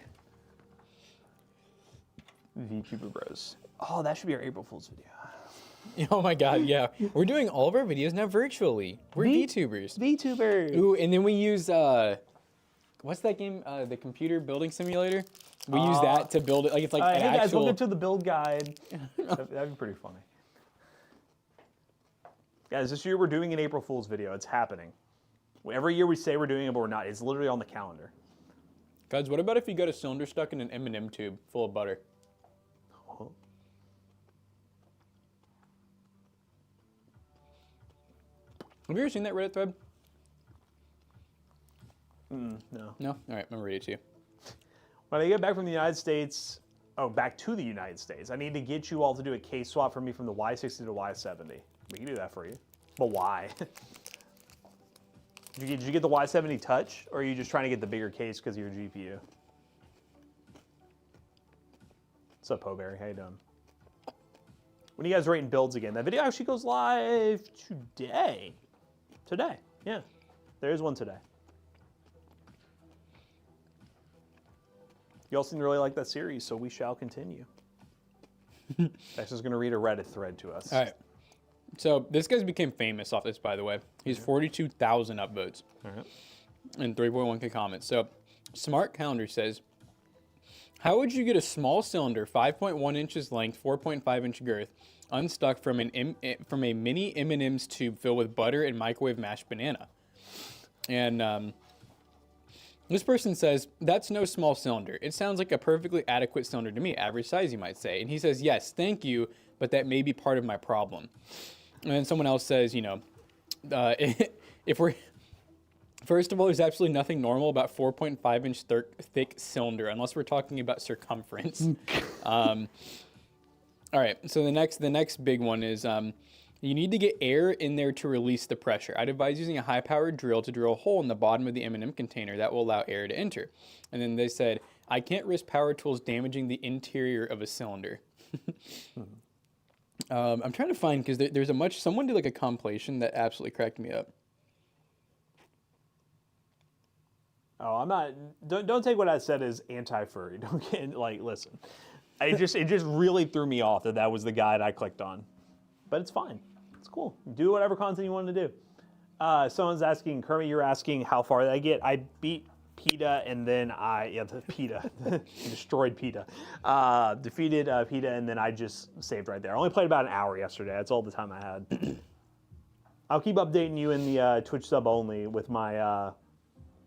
Speaker 4: VTuber Bros. Oh, that should be our April Fool's video.
Speaker 1: Oh my God, yeah. We're doing all of our videos now virtually. We're VTubers.
Speaker 4: VTuber.
Speaker 1: Ooh, and then we use, what's that game? The computer building simulator? We use that to build it. Like, it's like an
Speaker 4: hey guys,
Speaker 1: actual...
Speaker 4: welcome to the build guide. That'd be pretty funny. Guys, this year we're doing an April Fool's video. It's happening. Every year we say we're doing it, but we're not. It's literally on the calendar.
Speaker 1: Guys, what about if you got a cylinder stuck in an M&M tube full of butter?
Speaker 4: Oh.
Speaker 1: Have you ever seen that Reddit thread?
Speaker 4: No.
Speaker 1: No? All right, I'm going to read it to you.
Speaker 4: When I get back from the United States, back to the United States, I need to get you all to do a case swap for me from the Y60 to Y70. We can do that for you. But why? Did you get the Y70 Touch, or are you just trying to get the bigger case because of your GPU? What's up, Poberry? How you doing? When are you guys rating builds again? That video actually goes live today. Today, yeah. There is one today. You all seem to really like that series, so we shall continue. Dex is going to read a Reddit thread to us.
Speaker 1: All right. So this guy's became famous off this, by the way. He's 42,000 upvotes and 3.1K comments. So Smart Calendar says, how would you get a small cylinder, 5.1 inches length, 4.5 inch girth, unstuck from a mini M&M's tube filled with butter and microwave mashed banana? And this person says, that's no small cylinder. It sounds like a perfectly adequate cylinder to me, average size, you might say. And he says, yes, thank you, but that may be part of my problem. And then someone else says, you know, if we're... First of all, there's absolutely nothing normal about 4.5 inch thick cylinder, unless we're talking about circumference. All right, so the next big one is you need to get air in there to release the pressure. I'd advise using a high-powered drill to drill a hole in the bottom of the M&M container that will allow air to enter. And then they said, I can't risk power tools damaging the interior of a cylinder. I'm trying to find, because there's someone did like a compilation that absolutely cracked me up.
Speaker 4: Oh, I'm not. Don't take what I said as anti-furry. Don't get like. Listen, it just really threw me off that was the guide I clicked on. But it's fine. It's cool. Do whatever content you want to do. Someone's asking, Kermit, you're asking how far did I get? I beat PETA and then the PETA destroyed PETA. Defeated PETA and then I just saved right there. I only played about an hour yesterday. That's all the time I had. I'll keep updating you in the Twitch sub only with my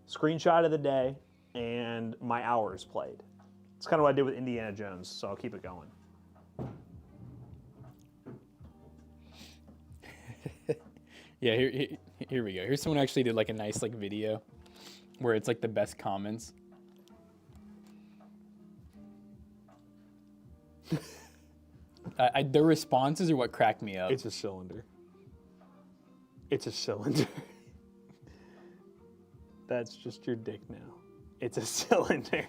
Speaker 4: screenshot of the day and my hours played. It's kind of what I did with Indiana Jones, so I'll keep it going.
Speaker 1: Yeah, here we go. Here's someone who actually did like a nice like video where it's like the best comments. The responses are what cracked me up.
Speaker 4: It's a cylinder. It's a cylinder. That's just your dick now. It's a cylinder.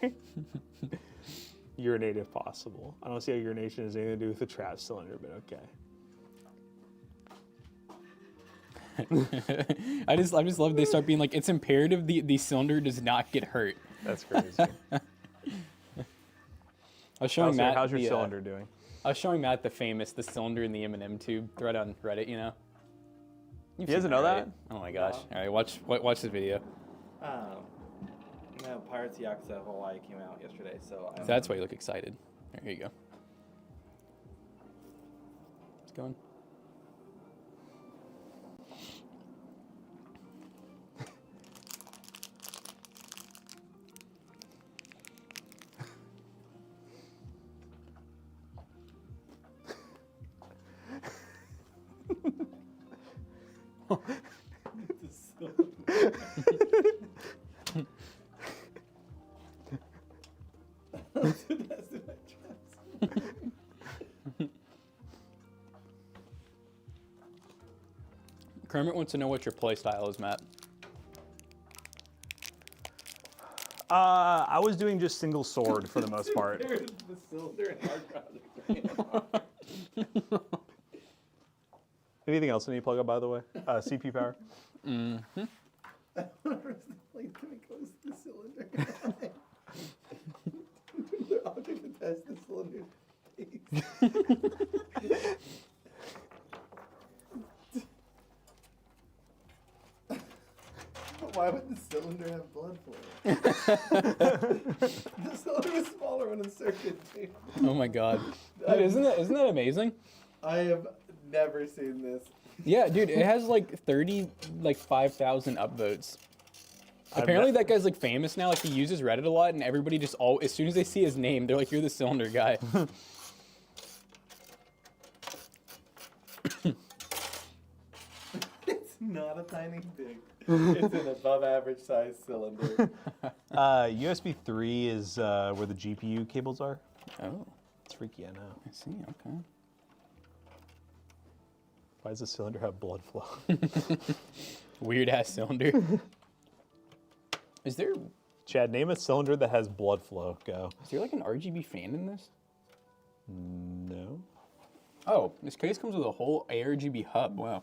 Speaker 4: Urinate if possible. I don't see how urination has anything to do with the trap cylinder, but okay.
Speaker 1: I just love they start being like, it's imperative the cylinder does not get hurt.
Speaker 4: That's crazy.
Speaker 1: I was showing Matt.
Speaker 4: How's your cylinder doing?
Speaker 1: I was showing Matt the cylinder in the M&M tube thread on Reddit. You know.
Speaker 4: He doesn't know that?
Speaker 1: Oh my gosh! All right, watch this video.
Speaker 5: No, Pirates of Yakuza Hawaii came out yesterday, so
Speaker 1: That's why you look excited. There you go. It's going. Kermit wants to know what your play style is, Matt.
Speaker 4: I was doing just single sword for the most part.
Speaker 5: There's the cylinder and hard project.
Speaker 4: Anything else I need to plug up, by the way? CP power?
Speaker 5: Mm-hmm. Like, can it close the cylinder? The object attached to the cylinder. Why would the cylinder have blood for it? The cylinder was smaller when inserted, dude.
Speaker 1: Oh my god. Dude, isn't that amazing?
Speaker 5: I have never seen this.
Speaker 1: Yeah, dude, it has like 5,000 upvotes. Apparently that guy's like famous now, like he uses Reddit a lot and everybody just as soon as they see his name, they're like, you're the cylinder guy.
Speaker 5: It's not a tiny thing. It's an above average size cylinder.
Speaker 4: USB 3 is where the GPU cables are.
Speaker 1: Oh.
Speaker 4: It's freaky, I know.
Speaker 1: I see, okay.
Speaker 4: Why does the cylinder have blood flow?
Speaker 1: Weird ass cylinder. Is there
Speaker 4: Chad, name a cylinder that has blood flow. Go.
Speaker 1: like an RGB fan in this?
Speaker 4: No.
Speaker 1: Oh, this case comes with a whole ARGB hub. Wow.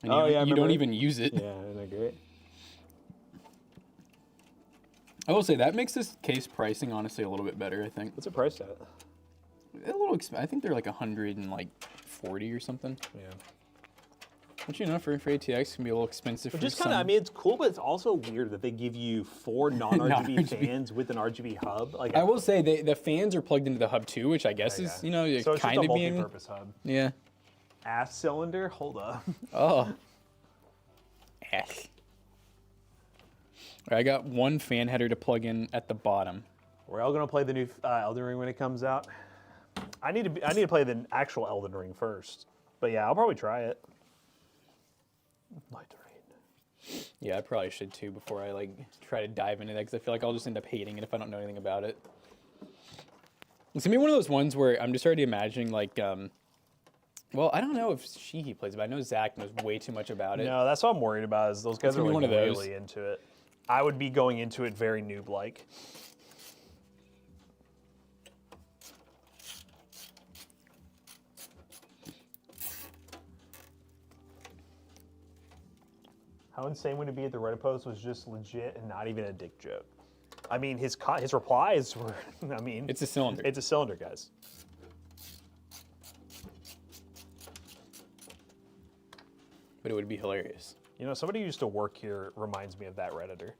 Speaker 1: And
Speaker 4: Oh,
Speaker 1: you,
Speaker 4: yeah, I
Speaker 1: you
Speaker 4: remember.
Speaker 1: don't even use it.
Speaker 4: Yeah, isn't that great?
Speaker 1: I will say that makes this case pricing honestly a little bit better. I think
Speaker 4: What's it priced at?
Speaker 1: a little. I think they're like 140 or something.
Speaker 4: Yeah.
Speaker 1: Which for ATX can be a little expensive.
Speaker 4: Which
Speaker 1: for
Speaker 4: is kind of,
Speaker 1: some.
Speaker 4: I mean, it's cool, but it's also weird that they give you 4 non-RGB
Speaker 1: Non-RGB.
Speaker 4: fans with an RGB hub. Like,
Speaker 1: I will say the fans are plugged into the hub too, which I guess
Speaker 4: yeah.
Speaker 1: is
Speaker 4: So it's just
Speaker 1: kind
Speaker 4: a
Speaker 1: of being
Speaker 4: multi-purpose hub.
Speaker 1: yeah.
Speaker 4: Ass cylinder. Hold up.
Speaker 1: Oh. Ash. I got one fan header to plug in at the bottom.
Speaker 4: We're all gonna play the new Elden Ring when it comes out. I need to play the actual Elden Ring first. But yeah, I'll probably try it. Light rain.
Speaker 1: Yeah, I probably should too before I like try to dive into that because I feel like I'll just end up hating it if I don't know anything about it. It's gonna be one of those ones where I'm just already imagining like, well, I don't know if he plays it, but I know Zach knows way too much about it.
Speaker 4: No, that's what I'm worried about. Is those guys
Speaker 1: It's
Speaker 4: are
Speaker 1: gonna
Speaker 4: like
Speaker 1: be one of those.
Speaker 4: really into it. I would be going into it very noob-like. How insane would it be if the Reddit post was just legit and not even a dick joke? I mean, his replies were. I mean,
Speaker 1: It's a cylinder.
Speaker 4: It's a cylinder, guys.
Speaker 1: But it would be hilarious.
Speaker 4: You know, somebody who used to work here reminds me of that Redditor.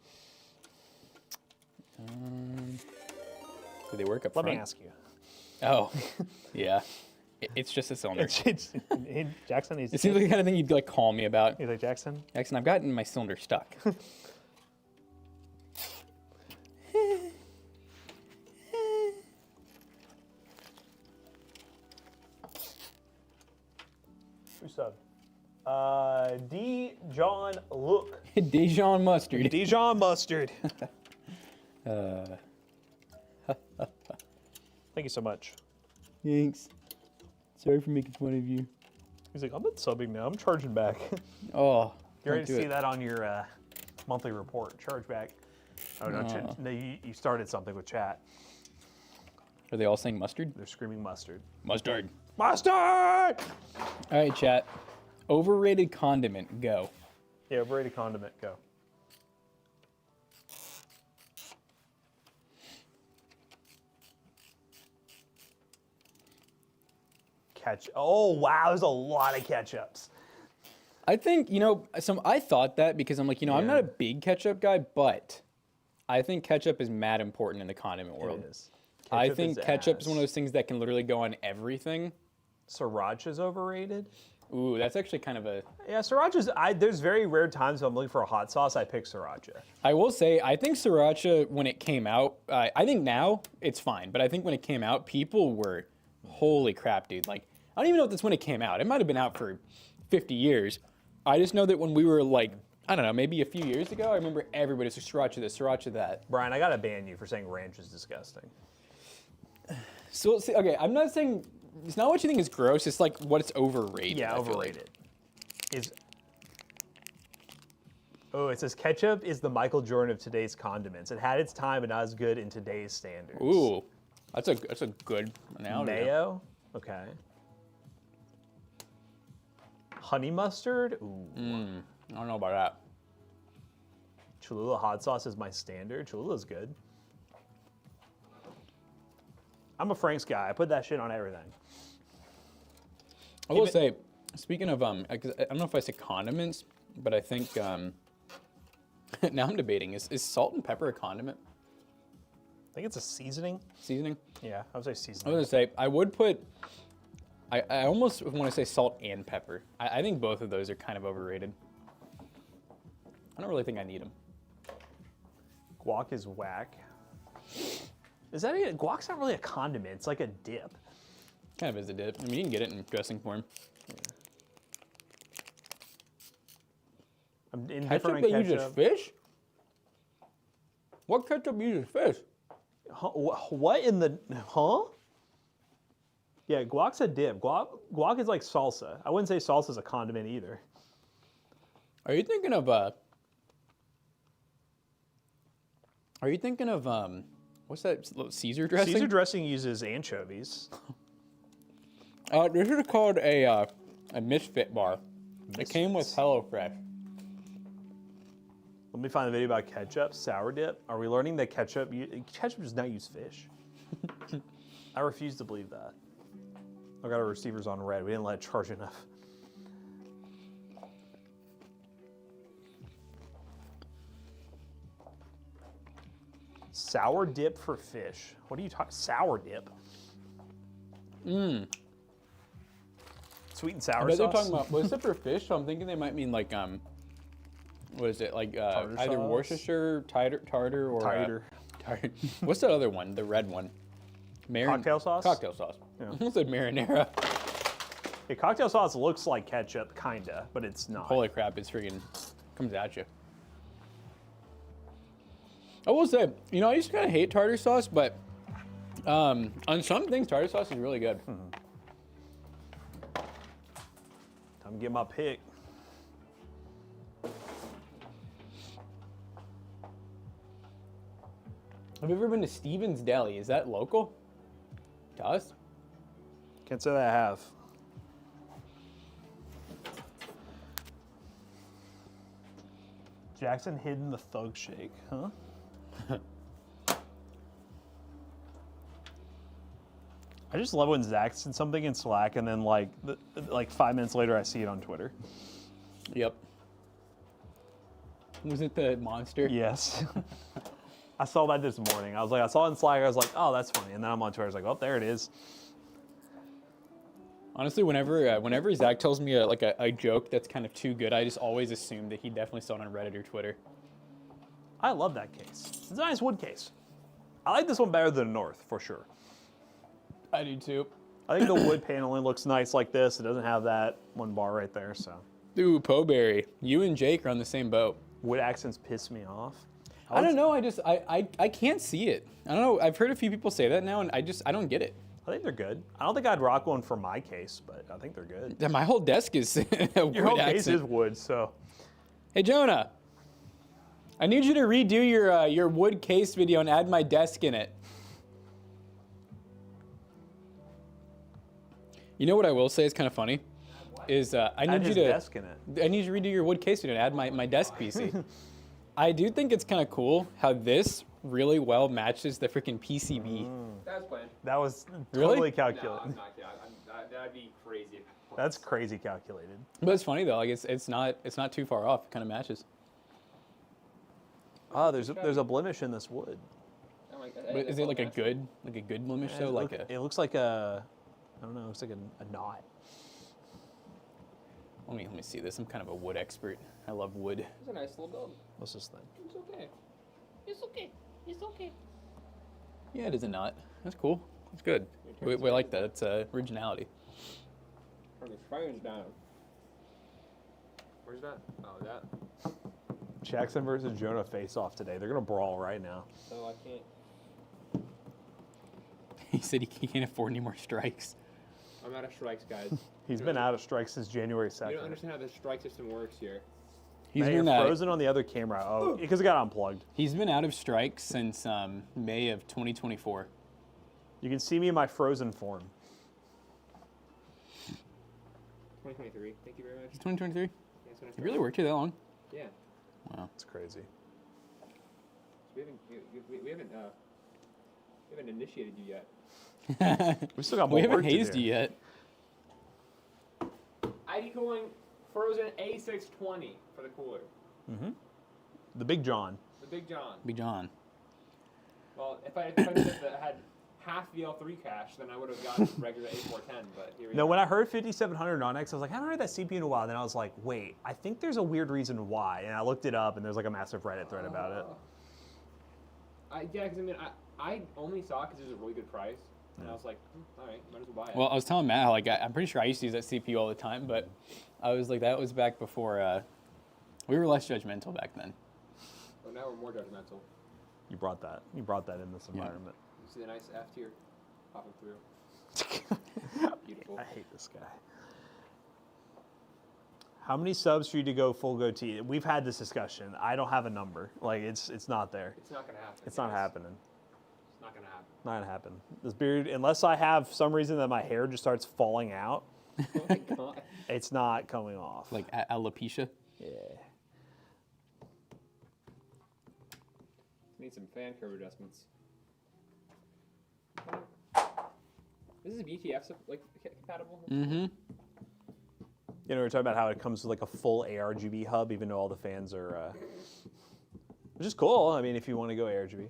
Speaker 1: Do they work up
Speaker 4: Let
Speaker 1: front?
Speaker 4: me ask you.
Speaker 1: Oh, yeah. It's just a cylinder.
Speaker 4: Jackson,
Speaker 1: It seems like the kind of thing you'd like call me about.
Speaker 4: he's like, Jackson,
Speaker 1: Jackson, I've gotten my cylinder stuck.
Speaker 4: who subbed? D. John Look.
Speaker 1: Dijon mustard.
Speaker 4: Dijon Mustard. Thank you so much.
Speaker 1: Thanks. Sorry for making fun of you.
Speaker 4: He's like, I'm not subbing now. I'm charging back.
Speaker 1: Oh,
Speaker 4: You're
Speaker 1: don't
Speaker 4: ready to
Speaker 1: do
Speaker 4: see
Speaker 1: it.
Speaker 4: that on your monthly report. Charge back. Oh, no, no, you started something with chat.
Speaker 1: Are they all saying mustard?
Speaker 4: They're screaming mustard.
Speaker 1: Mustard.
Speaker 4: Mustard!
Speaker 1: All right, chat. Overrated condiment, go.
Speaker 4: Yeah, overrated condiment, go. Ketchup. Oh, wow, there's a lot of ketchups.
Speaker 1: I think, I thought that because I'm like, I'm not a big ketchup guy, but I think ketchup is mad important in the condiment world.
Speaker 4: It is.
Speaker 1: I
Speaker 4: Ketchup
Speaker 1: think
Speaker 4: is
Speaker 1: ketchup is
Speaker 4: ass.
Speaker 1: one of those things that can literally go on everything.
Speaker 4: Sriracha's overrated.
Speaker 1: Ooh, that's actually kind of a...
Speaker 4: Yeah, sriracha's. There's very rare times when I'm looking for a hot sauce, I pick sriracha.
Speaker 1: I will say, I think sriracha, when it came out, I think now it's fine, but I think when it came out, people were, holy crap, dude. Like, I don't even know if that's when it came out. It might have been out for 50 years. I just know that when we were like, I don't know, maybe a few years ago, I remember everybody was sriracha this, sriracha that.
Speaker 4: Brian, I gotta ban you for saying ranch is disgusting.
Speaker 1: So, see, okay, I'm not saying, it's not what you think is gross, it's like what it's overrated.
Speaker 4: Yeah,
Speaker 1: I feel like.
Speaker 4: overrated. Oh, it says ketchup is the Michael Jordan of today's condiments. It had its time, but not as good in today's standards.
Speaker 1: Ooh, that's a good analogy.
Speaker 4: Mayo? Okay. Honey mustard? Ooh.
Speaker 1: I don't know about that.
Speaker 4: Cholula hot sauce is my standard. Cholula's good. I'm a Frank's guy. I put that shit on everything.
Speaker 1: I will say, speaking of, 'cause I don't know if I say condiments, but I think, now I'm debating, is salt and pepper a condiment?
Speaker 4: I think it's a seasoning.
Speaker 1: Seasoning?
Speaker 4: Yeah, I would say
Speaker 1: I was
Speaker 4: seasoning.
Speaker 1: gonna say, I would put, I almost want to say salt and pepper. I think both of those are kind of overrated. I don't really think I need them.
Speaker 4: Guac is whack. Is that it? Guac's not really a condiment. It's like a dip.
Speaker 1: Kind of is a dip. I mean, you can get it in dressing form.
Speaker 4: I'm
Speaker 1: Ketchup
Speaker 4: indifferent on
Speaker 1: that
Speaker 4: ketchup.
Speaker 1: uses fish? What ketchup uses fish?
Speaker 4: Huh? What in the... Huh? Yeah, guac's a dip. Guac is like salsa. I wouldn't say salsa's a condiment either.
Speaker 1: Are you thinking of what's that? Caesar dressing?
Speaker 4: Caesar dressing uses anchovies.
Speaker 1: This is called a Misfit bar. It came with HelloFresh.
Speaker 4: Let me find the video about ketchup, sour dip. Are we learning that ketchup does not use fish? I refuse to believe that. I got our receivers on red. We didn't let it charge enough. Sour dip for fish. What are you talking? Sour dip?
Speaker 1: Mmm.
Speaker 4: Sweet and sour
Speaker 1: I bet
Speaker 4: sauce?
Speaker 1: they're talking about, was it for fish? So I'm thinking they might mean like, what is it? Like
Speaker 4: Tartar
Speaker 1: either
Speaker 4: sauce?
Speaker 1: Worcestershire, tartar, or...
Speaker 4: Tartar.
Speaker 1: Tartar. What's that other one? The red one.
Speaker 4: Cocktail sauce?
Speaker 1: Cocktail sauce.
Speaker 4: Yeah.
Speaker 1: I almost said marinara.
Speaker 4: Yeah, cocktail sauce looks like ketchup, kinda, but it's not.
Speaker 1: Holy crap, it's freaking comes at you. I will say, you know, I used to kind of hate tartar sauce, but on some things, tartar sauce is really good.
Speaker 4: Time to get my pick.
Speaker 1: Have you ever been to Stevens Deli? Is that local to us?
Speaker 4: Can't say that I have. Jackson hidden the thug shake, huh? I just love when Zach sends something in Slack and then like 5 minutes later I see it on Twitter.
Speaker 1: Yep. Was it the monster?
Speaker 4: Yes. I saw that this morning. I saw it in Slack. I was like, oh, that's funny. And then I'm on Twitter. I was like, oh, there it is.
Speaker 1: Honestly, whenever Zach tells me a joke that's kind of too good, I just always assume that he definitely saw it on Reddit or Twitter.
Speaker 4: I love that case. It's a nice wood case. I like this one better than the North, for sure.
Speaker 1: I do too.
Speaker 4: I think the wood paneling looks nice like this. It doesn't have that one bar right there, so.
Speaker 1: Ooh, Poeberry. You and Jake are on the same boat.
Speaker 4: Wood accents piss me off.
Speaker 1: I don't know. I can't see it. I don't know. I've heard a few people say that now, and I don't get it.
Speaker 4: I think they're good. I don't think I'd rock one for my case, but I think they're good.
Speaker 1: Yeah, my whole desk is a
Speaker 4: Your whole
Speaker 1: wood
Speaker 4: case
Speaker 1: accent.
Speaker 4: is wood, so.
Speaker 1: Hey, Jonah. I need you to redo your wood case video and add my desk in it. You know what I will say is kind of funny? Is I
Speaker 4: Add
Speaker 1: need you
Speaker 4: his
Speaker 1: to
Speaker 4: desk in it.
Speaker 1: I need you to redo your wood case video and add my desk PC. I do think it's kind of cool how this really well matches the freaking PCB.
Speaker 5: That's planned.
Speaker 4: That was
Speaker 1: Really?
Speaker 4: totally
Speaker 5: No,
Speaker 4: calculated.
Speaker 5: I'm not. That'd be crazy.
Speaker 4: That's crazy calculated.
Speaker 1: But it's funny though, like it's not too far off. It kind of matches.
Speaker 4: Oh, there's a blemish in this wood.
Speaker 1: But is it like a good blemish though?
Speaker 4: It looks like a, I don't know, it looks like a knot.
Speaker 1: Let me see this. I'm kind of a wood expert. I love wood.
Speaker 5: It's a nice little build.
Speaker 4: What's this thing?
Speaker 5: It's okay. It's okay. It's okay.
Speaker 1: Yeah, it is a knot. That's cool. That's good. We like that. It's originality.
Speaker 5: Turn the frames down. Where's that? Oh, that.
Speaker 4: Jackson versus Jonah face off today. They're gonna brawl right now.
Speaker 5: So I can't.
Speaker 1: He said he can't afford any more strikes.
Speaker 5: I'm out of strikes, guys.
Speaker 4: He's been out of strikes since January 2nd.
Speaker 5: You don't understand how the strike system works here.
Speaker 1: He's
Speaker 4: Now you're
Speaker 1: been
Speaker 4: frozen on the other camera. Oh, because it got unplugged.
Speaker 1: He's been out of strikes since May of 2024.
Speaker 4: You can see me in my frozen form.
Speaker 5: 2023. Thank you very much.
Speaker 1: It's 2023.
Speaker 5: Yeah, that's when I
Speaker 1: You really
Speaker 5: started.
Speaker 1: worked here that long?
Speaker 5: Yeah.
Speaker 1: Wow.
Speaker 4: It's crazy.
Speaker 5: We haven't initiated you yet.
Speaker 4: We still got more
Speaker 1: We haven't
Speaker 4: work to
Speaker 1: hazed
Speaker 4: do.
Speaker 1: you yet.
Speaker 5: ID cooling frozen A620 for the cooler.
Speaker 4: The Big John.
Speaker 5: The Big John.
Speaker 1: Big John.
Speaker 5: Well, if I had half the L3 cache, then I would have gotten regular A410. But here we
Speaker 4: No,
Speaker 5: go.
Speaker 4: when I heard 5700 on X, I was like, I haven't heard that CPU in a while. Then I was like, wait, I think there's a weird reason why. And I looked it up, and there's like a massive Reddit thread about it.
Speaker 5: Yeah, because I mean, I only saw it because it was a really good price, and I was like, all right, might as well buy it.
Speaker 1: Well, I was telling Matt, like, I'm pretty sure I used to use that CPU all the time, but I was like, that was back before, we were less judgmental back then.
Speaker 5: But now we're more judgmental.
Speaker 4: You brought that. You brought that in this environment.
Speaker 5: You see the nice F tier popping through.
Speaker 1: Beautiful.
Speaker 4: I hate this guy. How many subs for you to go full goatee? We've had this discussion. I don't have a number. Like it's not there.
Speaker 1: It's not gonna happen.
Speaker 4: It's not
Speaker 1: guys.
Speaker 4: happening.
Speaker 1: It's not gonna happen.
Speaker 4: Not gonna happen. This beard, unless I have some reason that my hair just starts falling out,
Speaker 1: Oh my god.
Speaker 4: it's not coming off.
Speaker 6: Like alopecia.
Speaker 4: yeah.
Speaker 1: Need some fan curve adjustments. This is BTF like compatible.
Speaker 6: Mm-hmm.
Speaker 4: You know, we're talking about how it comes with like a full ARGB hub, even though all the fans are, which is cool. I mean, if you want to go ARGB.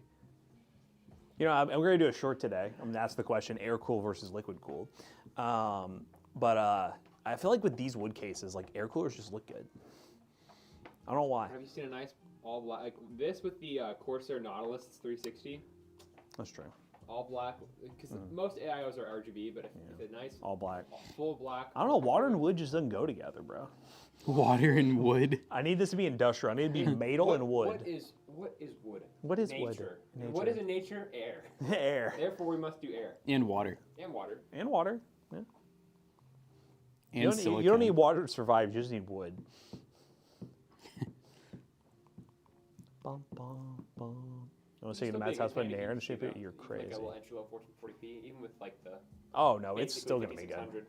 Speaker 4: You know, I'm going to do a short today. I'm going to ask the question, air cool versus liquid cooled. But I feel like with these wood cases, like air coolers just look good. I don't know why.
Speaker 1: Have you seen a nice all black like this with the Corsair Nautilus 360?
Speaker 4: That's true.
Speaker 1: All black, because most AIOs are RGB, but if it's a nice
Speaker 4: All black.
Speaker 1: full black.
Speaker 4: I don't know. Water and wood just doesn't go together, bro.
Speaker 6: Water and wood.
Speaker 4: I need this to be industrial. I need it to be metal and wood.
Speaker 1: What is wood?
Speaker 4: What is wood?
Speaker 1: nature.
Speaker 4: Nature.
Speaker 1: What is in nature? Air.
Speaker 4: Air.
Speaker 1: Therefore, we must do air
Speaker 6: And water.
Speaker 1: and water.
Speaker 4: And water. Yeah.
Speaker 6: And
Speaker 4: You don't need water to survive. You just need wood. Bum, bum, bum. You want to take the Matt's house, put an air in the shape of it? You're crazy.
Speaker 1: Like a little entry level 1440p, even with like the.
Speaker 4: Oh, no, it's
Speaker 1: basically
Speaker 4: still going to be good.
Speaker 1: 5600.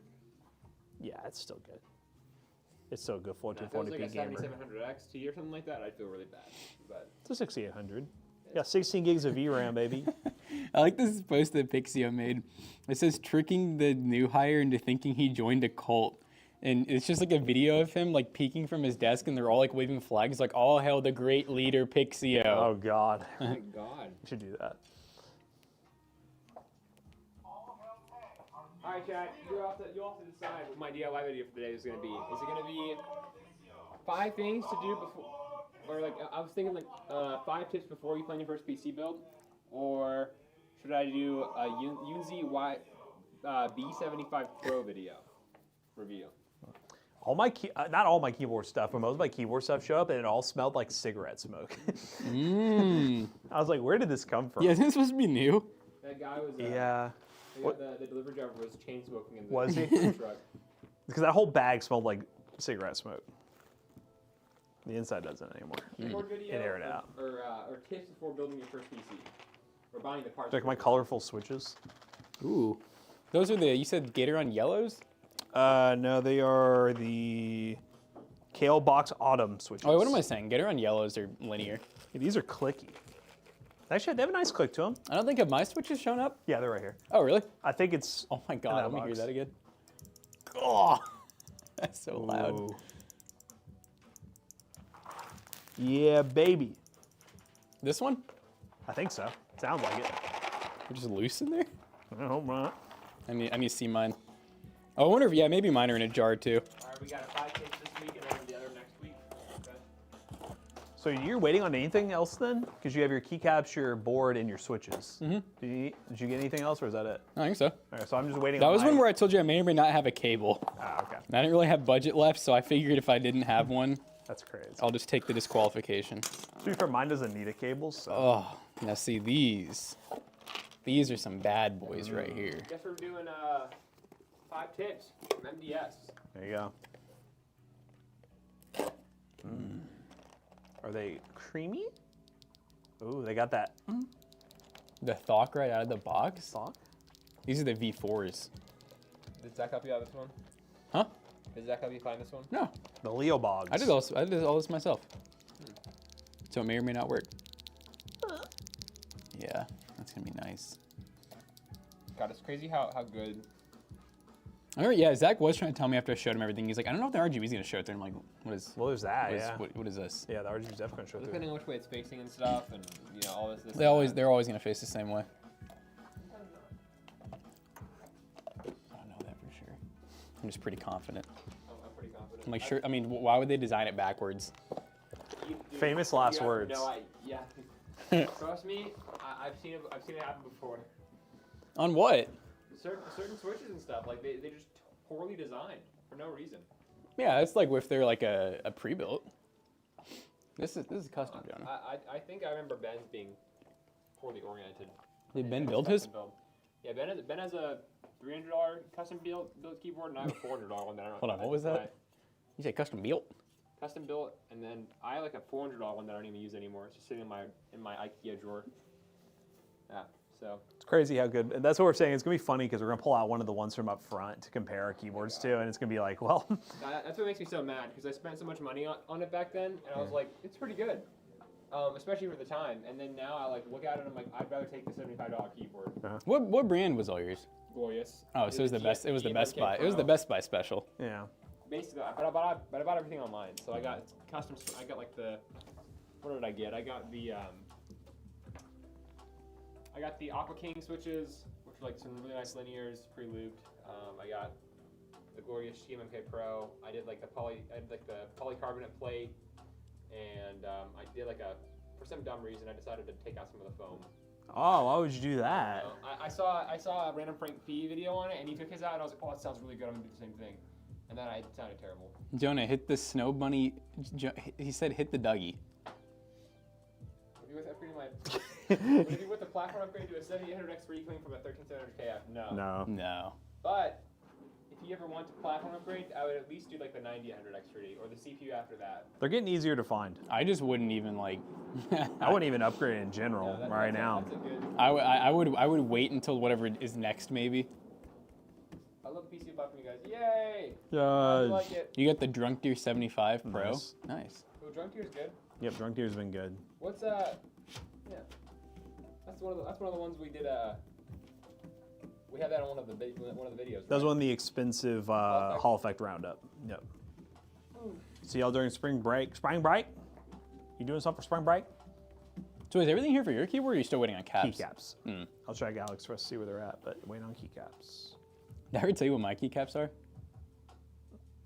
Speaker 4: Yeah, it's still good. It's so good,
Speaker 1: Now, if it was like a
Speaker 4: 1440p gamer.
Speaker 1: 7700 XT or something like that, I'd feel really bad. But
Speaker 4: It's a 6800. Yeah, 16 gigs of VRAM, baby.
Speaker 6: I like this post that Pixio made. It says tricking the new hire into thinking he joined a cult. And it's just like a video of him like peeking from his desk and they're all like waving flags like all hail the great leader Pixio.
Speaker 4: Oh, God.
Speaker 1: oh my god.
Speaker 4: You should do that.
Speaker 1: All right, chat. You have to decide what my DIY video for today is going to be. Is it going to be 5 things to do before, or like I was thinking like 5 tips before you plan your first PC build, or should I do a Unzi B75 Pro video review?
Speaker 4: All my not all my keyboard stuff, but most of my keyboard stuff showed up and it all smelled like cigarette smoke.
Speaker 6: Mm.
Speaker 4: I was like, where did this come from?
Speaker 6: Yeah, isn't this supposed to be new?
Speaker 1: That guy was.
Speaker 4: Yeah.
Speaker 1: The delivery driver was chain smoking in the
Speaker 4: Was he?
Speaker 1: truck.
Speaker 4: Because that whole bag smelled like cigarette smoke. The inside doesn't anymore.
Speaker 1: Keyboard video.
Speaker 4: It aired out.
Speaker 1: Or tips before building your first PC, or buying the parts.
Speaker 4: Like
Speaker 1: for
Speaker 4: my
Speaker 1: your PC.
Speaker 4: colorful switches.
Speaker 6: Ooh. Those are you said Gateron yellows?
Speaker 4: No, they are the Kale Box Autumn switches.
Speaker 6: Oh, what am I saying? Gateron yellows are linear.
Speaker 4: Yeah, these are clicky. Actually, they have a nice click to them.
Speaker 6: I don't think have my switches shown up.
Speaker 4: Yeah, they're right here.
Speaker 6: Oh, really?
Speaker 4: I think it's.
Speaker 6: Oh my
Speaker 4: that
Speaker 6: god, let me hear
Speaker 4: box.
Speaker 6: that again. Oh, that's so loud.
Speaker 4: Ooh. Yeah, baby.
Speaker 6: This one?
Speaker 4: I think so. Sounds like it.
Speaker 6: They're just loose in there?
Speaker 4: I hope not.
Speaker 6: I need to see mine. Oh, I wonder if, yeah, maybe mine are in a jar too.
Speaker 1: All right, we got 5 tips this week and then the other next week. Okay.
Speaker 4: So you're waiting on anything else then? Because you have your keycaps, your board, and your switches.
Speaker 6: Mm-hmm.
Speaker 4: Did you get anything else, or is that it?
Speaker 6: I think so.
Speaker 4: All right, so I'm just waiting
Speaker 6: That
Speaker 4: on
Speaker 6: was
Speaker 4: my...
Speaker 6: one where I told you I may or may not have a cable.
Speaker 4: Ah, okay.
Speaker 6: And I didn't really have budget left, so I figured if I didn't have one,
Speaker 4: That's crazy.
Speaker 6: I'll just take the disqualification.
Speaker 4: To be fair, mine doesn't need a cable, so...
Speaker 6: Oh, now see these. These are some bad boys right here.
Speaker 1: Guess we're doing 5 tips from MDS.
Speaker 4: There you go. Are they creamy? Ooh, they got that
Speaker 6: The Thawk right out of the box.
Speaker 4: sock.
Speaker 6: These are the V4s.
Speaker 1: Did Zach help you out this one?
Speaker 6: Huh?
Speaker 1: Did Zach help you find this one?
Speaker 6: No,
Speaker 4: The Leo Bogs.
Speaker 6: I did all this myself. So it may or may not work. Yeah, that's gonna be nice.
Speaker 1: God, it's crazy how good.
Speaker 6: I remember, yeah, Zach was trying to tell me after I showed him everything. He's like, I don't know if the RGB is gonna show it there. I'm like, what is?
Speaker 4: Well, there's that,
Speaker 6: what is,
Speaker 4: yeah.
Speaker 6: what is this?
Speaker 4: Yeah, the RGB's definitely going to show through.
Speaker 1: Depending on which way it's facing and stuff, and you know all this.
Speaker 6: They're always gonna face the same way. I don't know that for sure. I'm just pretty confident.
Speaker 1: I'm pretty confident.
Speaker 6: I'm like, sure. I mean, why would they design it backwards?
Speaker 4: Famous last words.
Speaker 1: No, yeah. Trust me, I've seen it happen before.
Speaker 6: On what?
Speaker 1: Certain switches and stuff, like they just poorly designed for no reason.
Speaker 6: Yeah, it's like if they're like a pre-built. This is custom, Jonah.
Speaker 1: I think I remember Ben's being poorly oriented.
Speaker 6: Did Ben
Speaker 1: It was
Speaker 6: build his?
Speaker 1: custom build. Yeah, Ben has a
Speaker 7: $300 custom built keyboard, and I have a $400 one that I don't.
Speaker 6: Hold on, what was that? You say custom built?
Speaker 7: Custom built, and then I have like a $400 one that I don't even use anymore. It's just sitting in my IKEA drawer. Yeah, so.
Speaker 4: It's crazy how good, and that's what we're saying. It's gonna be funny because we're gonna pull out one of the ones from up front to compare our keyboards to, and it's gonna be like, well.
Speaker 7: That's what makes me so mad, because I spent so much money on it back then, and I was like, it's pretty good, especially for the time. And then now I like look at it, and I'm like, I'd rather take the $75 keyboard.
Speaker 6: What brand was all yours?
Speaker 7: Glorious.
Speaker 6: Oh, so it was the best. It was the Best Buy. It was the Best Buy special.
Speaker 4: Yeah.
Speaker 7: Basically, but I bought everything online. So I got custom. I got like the. What did I get? I got the. I got the Aqua King switches, which are like some really nice linears, pre-looped. I got the Glorious TMMK Pro. I did like the polycarbonate plate, and I did like for some dumb reason I decided to take out some of the foam.
Speaker 4: Oh, why would you do that?
Speaker 7: I saw a random Frank P video on it, and he took his out, and I was like, oh, that sounds really good. I'm gonna do the same thing. And then it sounded terrible.
Speaker 6: Jonah, hit the snow bunny. He said hit the Dougie.
Speaker 7: Would it be with the platform upgrade to a 7800X3 coming from a 13700KF? No.
Speaker 6: No.
Speaker 7: But if you ever want to platform upgrade, I would at least do like the 9000X3 or the CPU after that.
Speaker 4: They're getting easier to find.
Speaker 6: I just wouldn't even like.
Speaker 4: I wouldn't even upgrade in general now.
Speaker 7: That's a good.
Speaker 6: I would wait until whatever is next maybe.
Speaker 7: I love the PC you bought from you guys. Yay! I
Speaker 4: Uh,
Speaker 7: like it.
Speaker 6: You got the Drunk Deer 75 Pro.
Speaker 4: Nice.
Speaker 6: Nice.
Speaker 7: Oh, Drunk Tier's good.
Speaker 4: Yep, Drunk Deer's been good.
Speaker 7: What's Yeah. That's one of the ones we did. We had that on one of the videos.
Speaker 4: That was
Speaker 7: right?
Speaker 4: one of the expensive Hall Effect Roundup. Yep. See y'all during spring break. Spring break? You doing something for spring break?
Speaker 6: So is everything here for your keyboard, or are you still waiting on caps?
Speaker 4: Keycaps. I'll try Alex for us to see where they're at, but waiting on keycaps.
Speaker 6: Did I ever tell you what my keycaps are?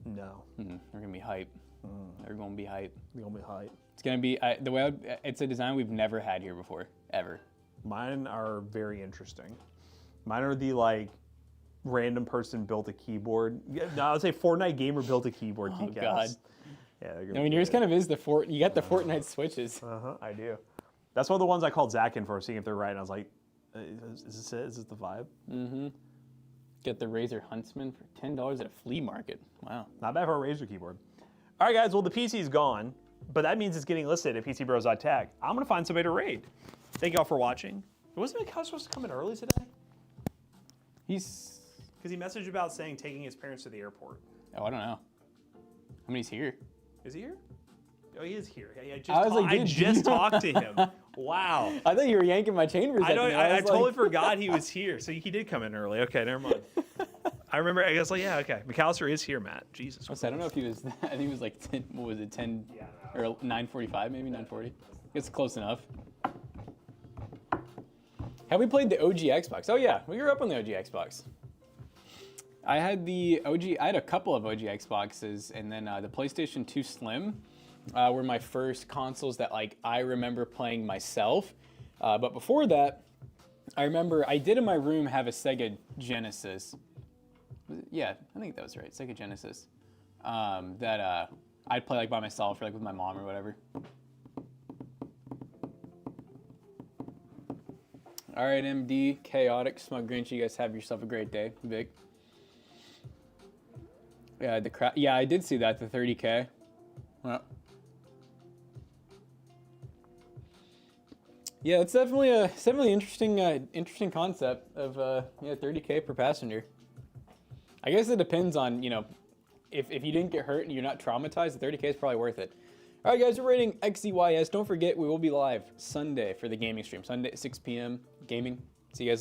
Speaker 4: No.
Speaker 6: They're gonna be hype. They're gonna be hype.
Speaker 4: They're gonna be hype.
Speaker 6: It's gonna be the way it's a design we've never had here before, ever.
Speaker 4: Mine are very interesting. Mine are the like random person built a keyboard. No, I would say Fortnite gamer built a keyboard
Speaker 6: Oh,
Speaker 4: keycaps.
Speaker 6: God.
Speaker 4: Yeah, they're
Speaker 6: I
Speaker 4: gonna
Speaker 6: mean,
Speaker 4: be
Speaker 6: yours
Speaker 4: good.
Speaker 6: kind of is you got the Fortnite switches.
Speaker 4: I do. That's one of the ones I called Zach in for, seeing if they're right. And I was like, is this it? Is this the vibe?
Speaker 6: Get the Razer Huntsman for $10 at a flea market. Wow.
Speaker 4: Not bad for a Razer keyboard. All right, guys. Well, the PC's gone, but that means it's getting listed at PCBros.tech. I'm going to find somebody to raid. Thank y'all for watching. Wasn't Mikhail supposed to come in early today?
Speaker 6: He's.
Speaker 4: Because he messaged about saying taking his parents to the airport.
Speaker 6: Oh, I don't know. I mean, he's here.
Speaker 4: Is he here? Oh, he is here.
Speaker 6: I
Speaker 4: just talked to him. Wow.
Speaker 6: I thought you were yanking my chain for a second.
Speaker 4: I totally forgot he was here. So he did come in early. Okay, never mind. I remember. I guess like okay. McAllister is here, Matt. Jesus.
Speaker 6: I don't know if he was. I think it was like 10. What was it? 10 or 9:45, maybe 9:40. It's close enough. Have we played the OG Xbox? Oh yeah, we grew up on the OG Xbox. I had the OG. I had a couple of OG Xboxes, and then the PlayStation 2 Slim were my first consoles that like I remember playing myself. But before that, I remember I did in my room have a Sega Genesis. Yeah, I think that was right. Sega Genesis. That I'd play like by myself or like with my mom or whatever. All right, MD, Chaotic, Smug Grinch, you guys have yourself a great day. Vic. Yeah, yeah, I did see that, the 30K. Well. Yeah, it's definitely interesting concept of 30K per passenger. I guess it depends on, if you didn't get hurt and you're not traumatized, the 30K is probably worth it. All right, guys, we're rating XCYS. Don't forget, we will be live Sunday for the gaming stream. Sunday at 6 p.m. gaming. See you guys later.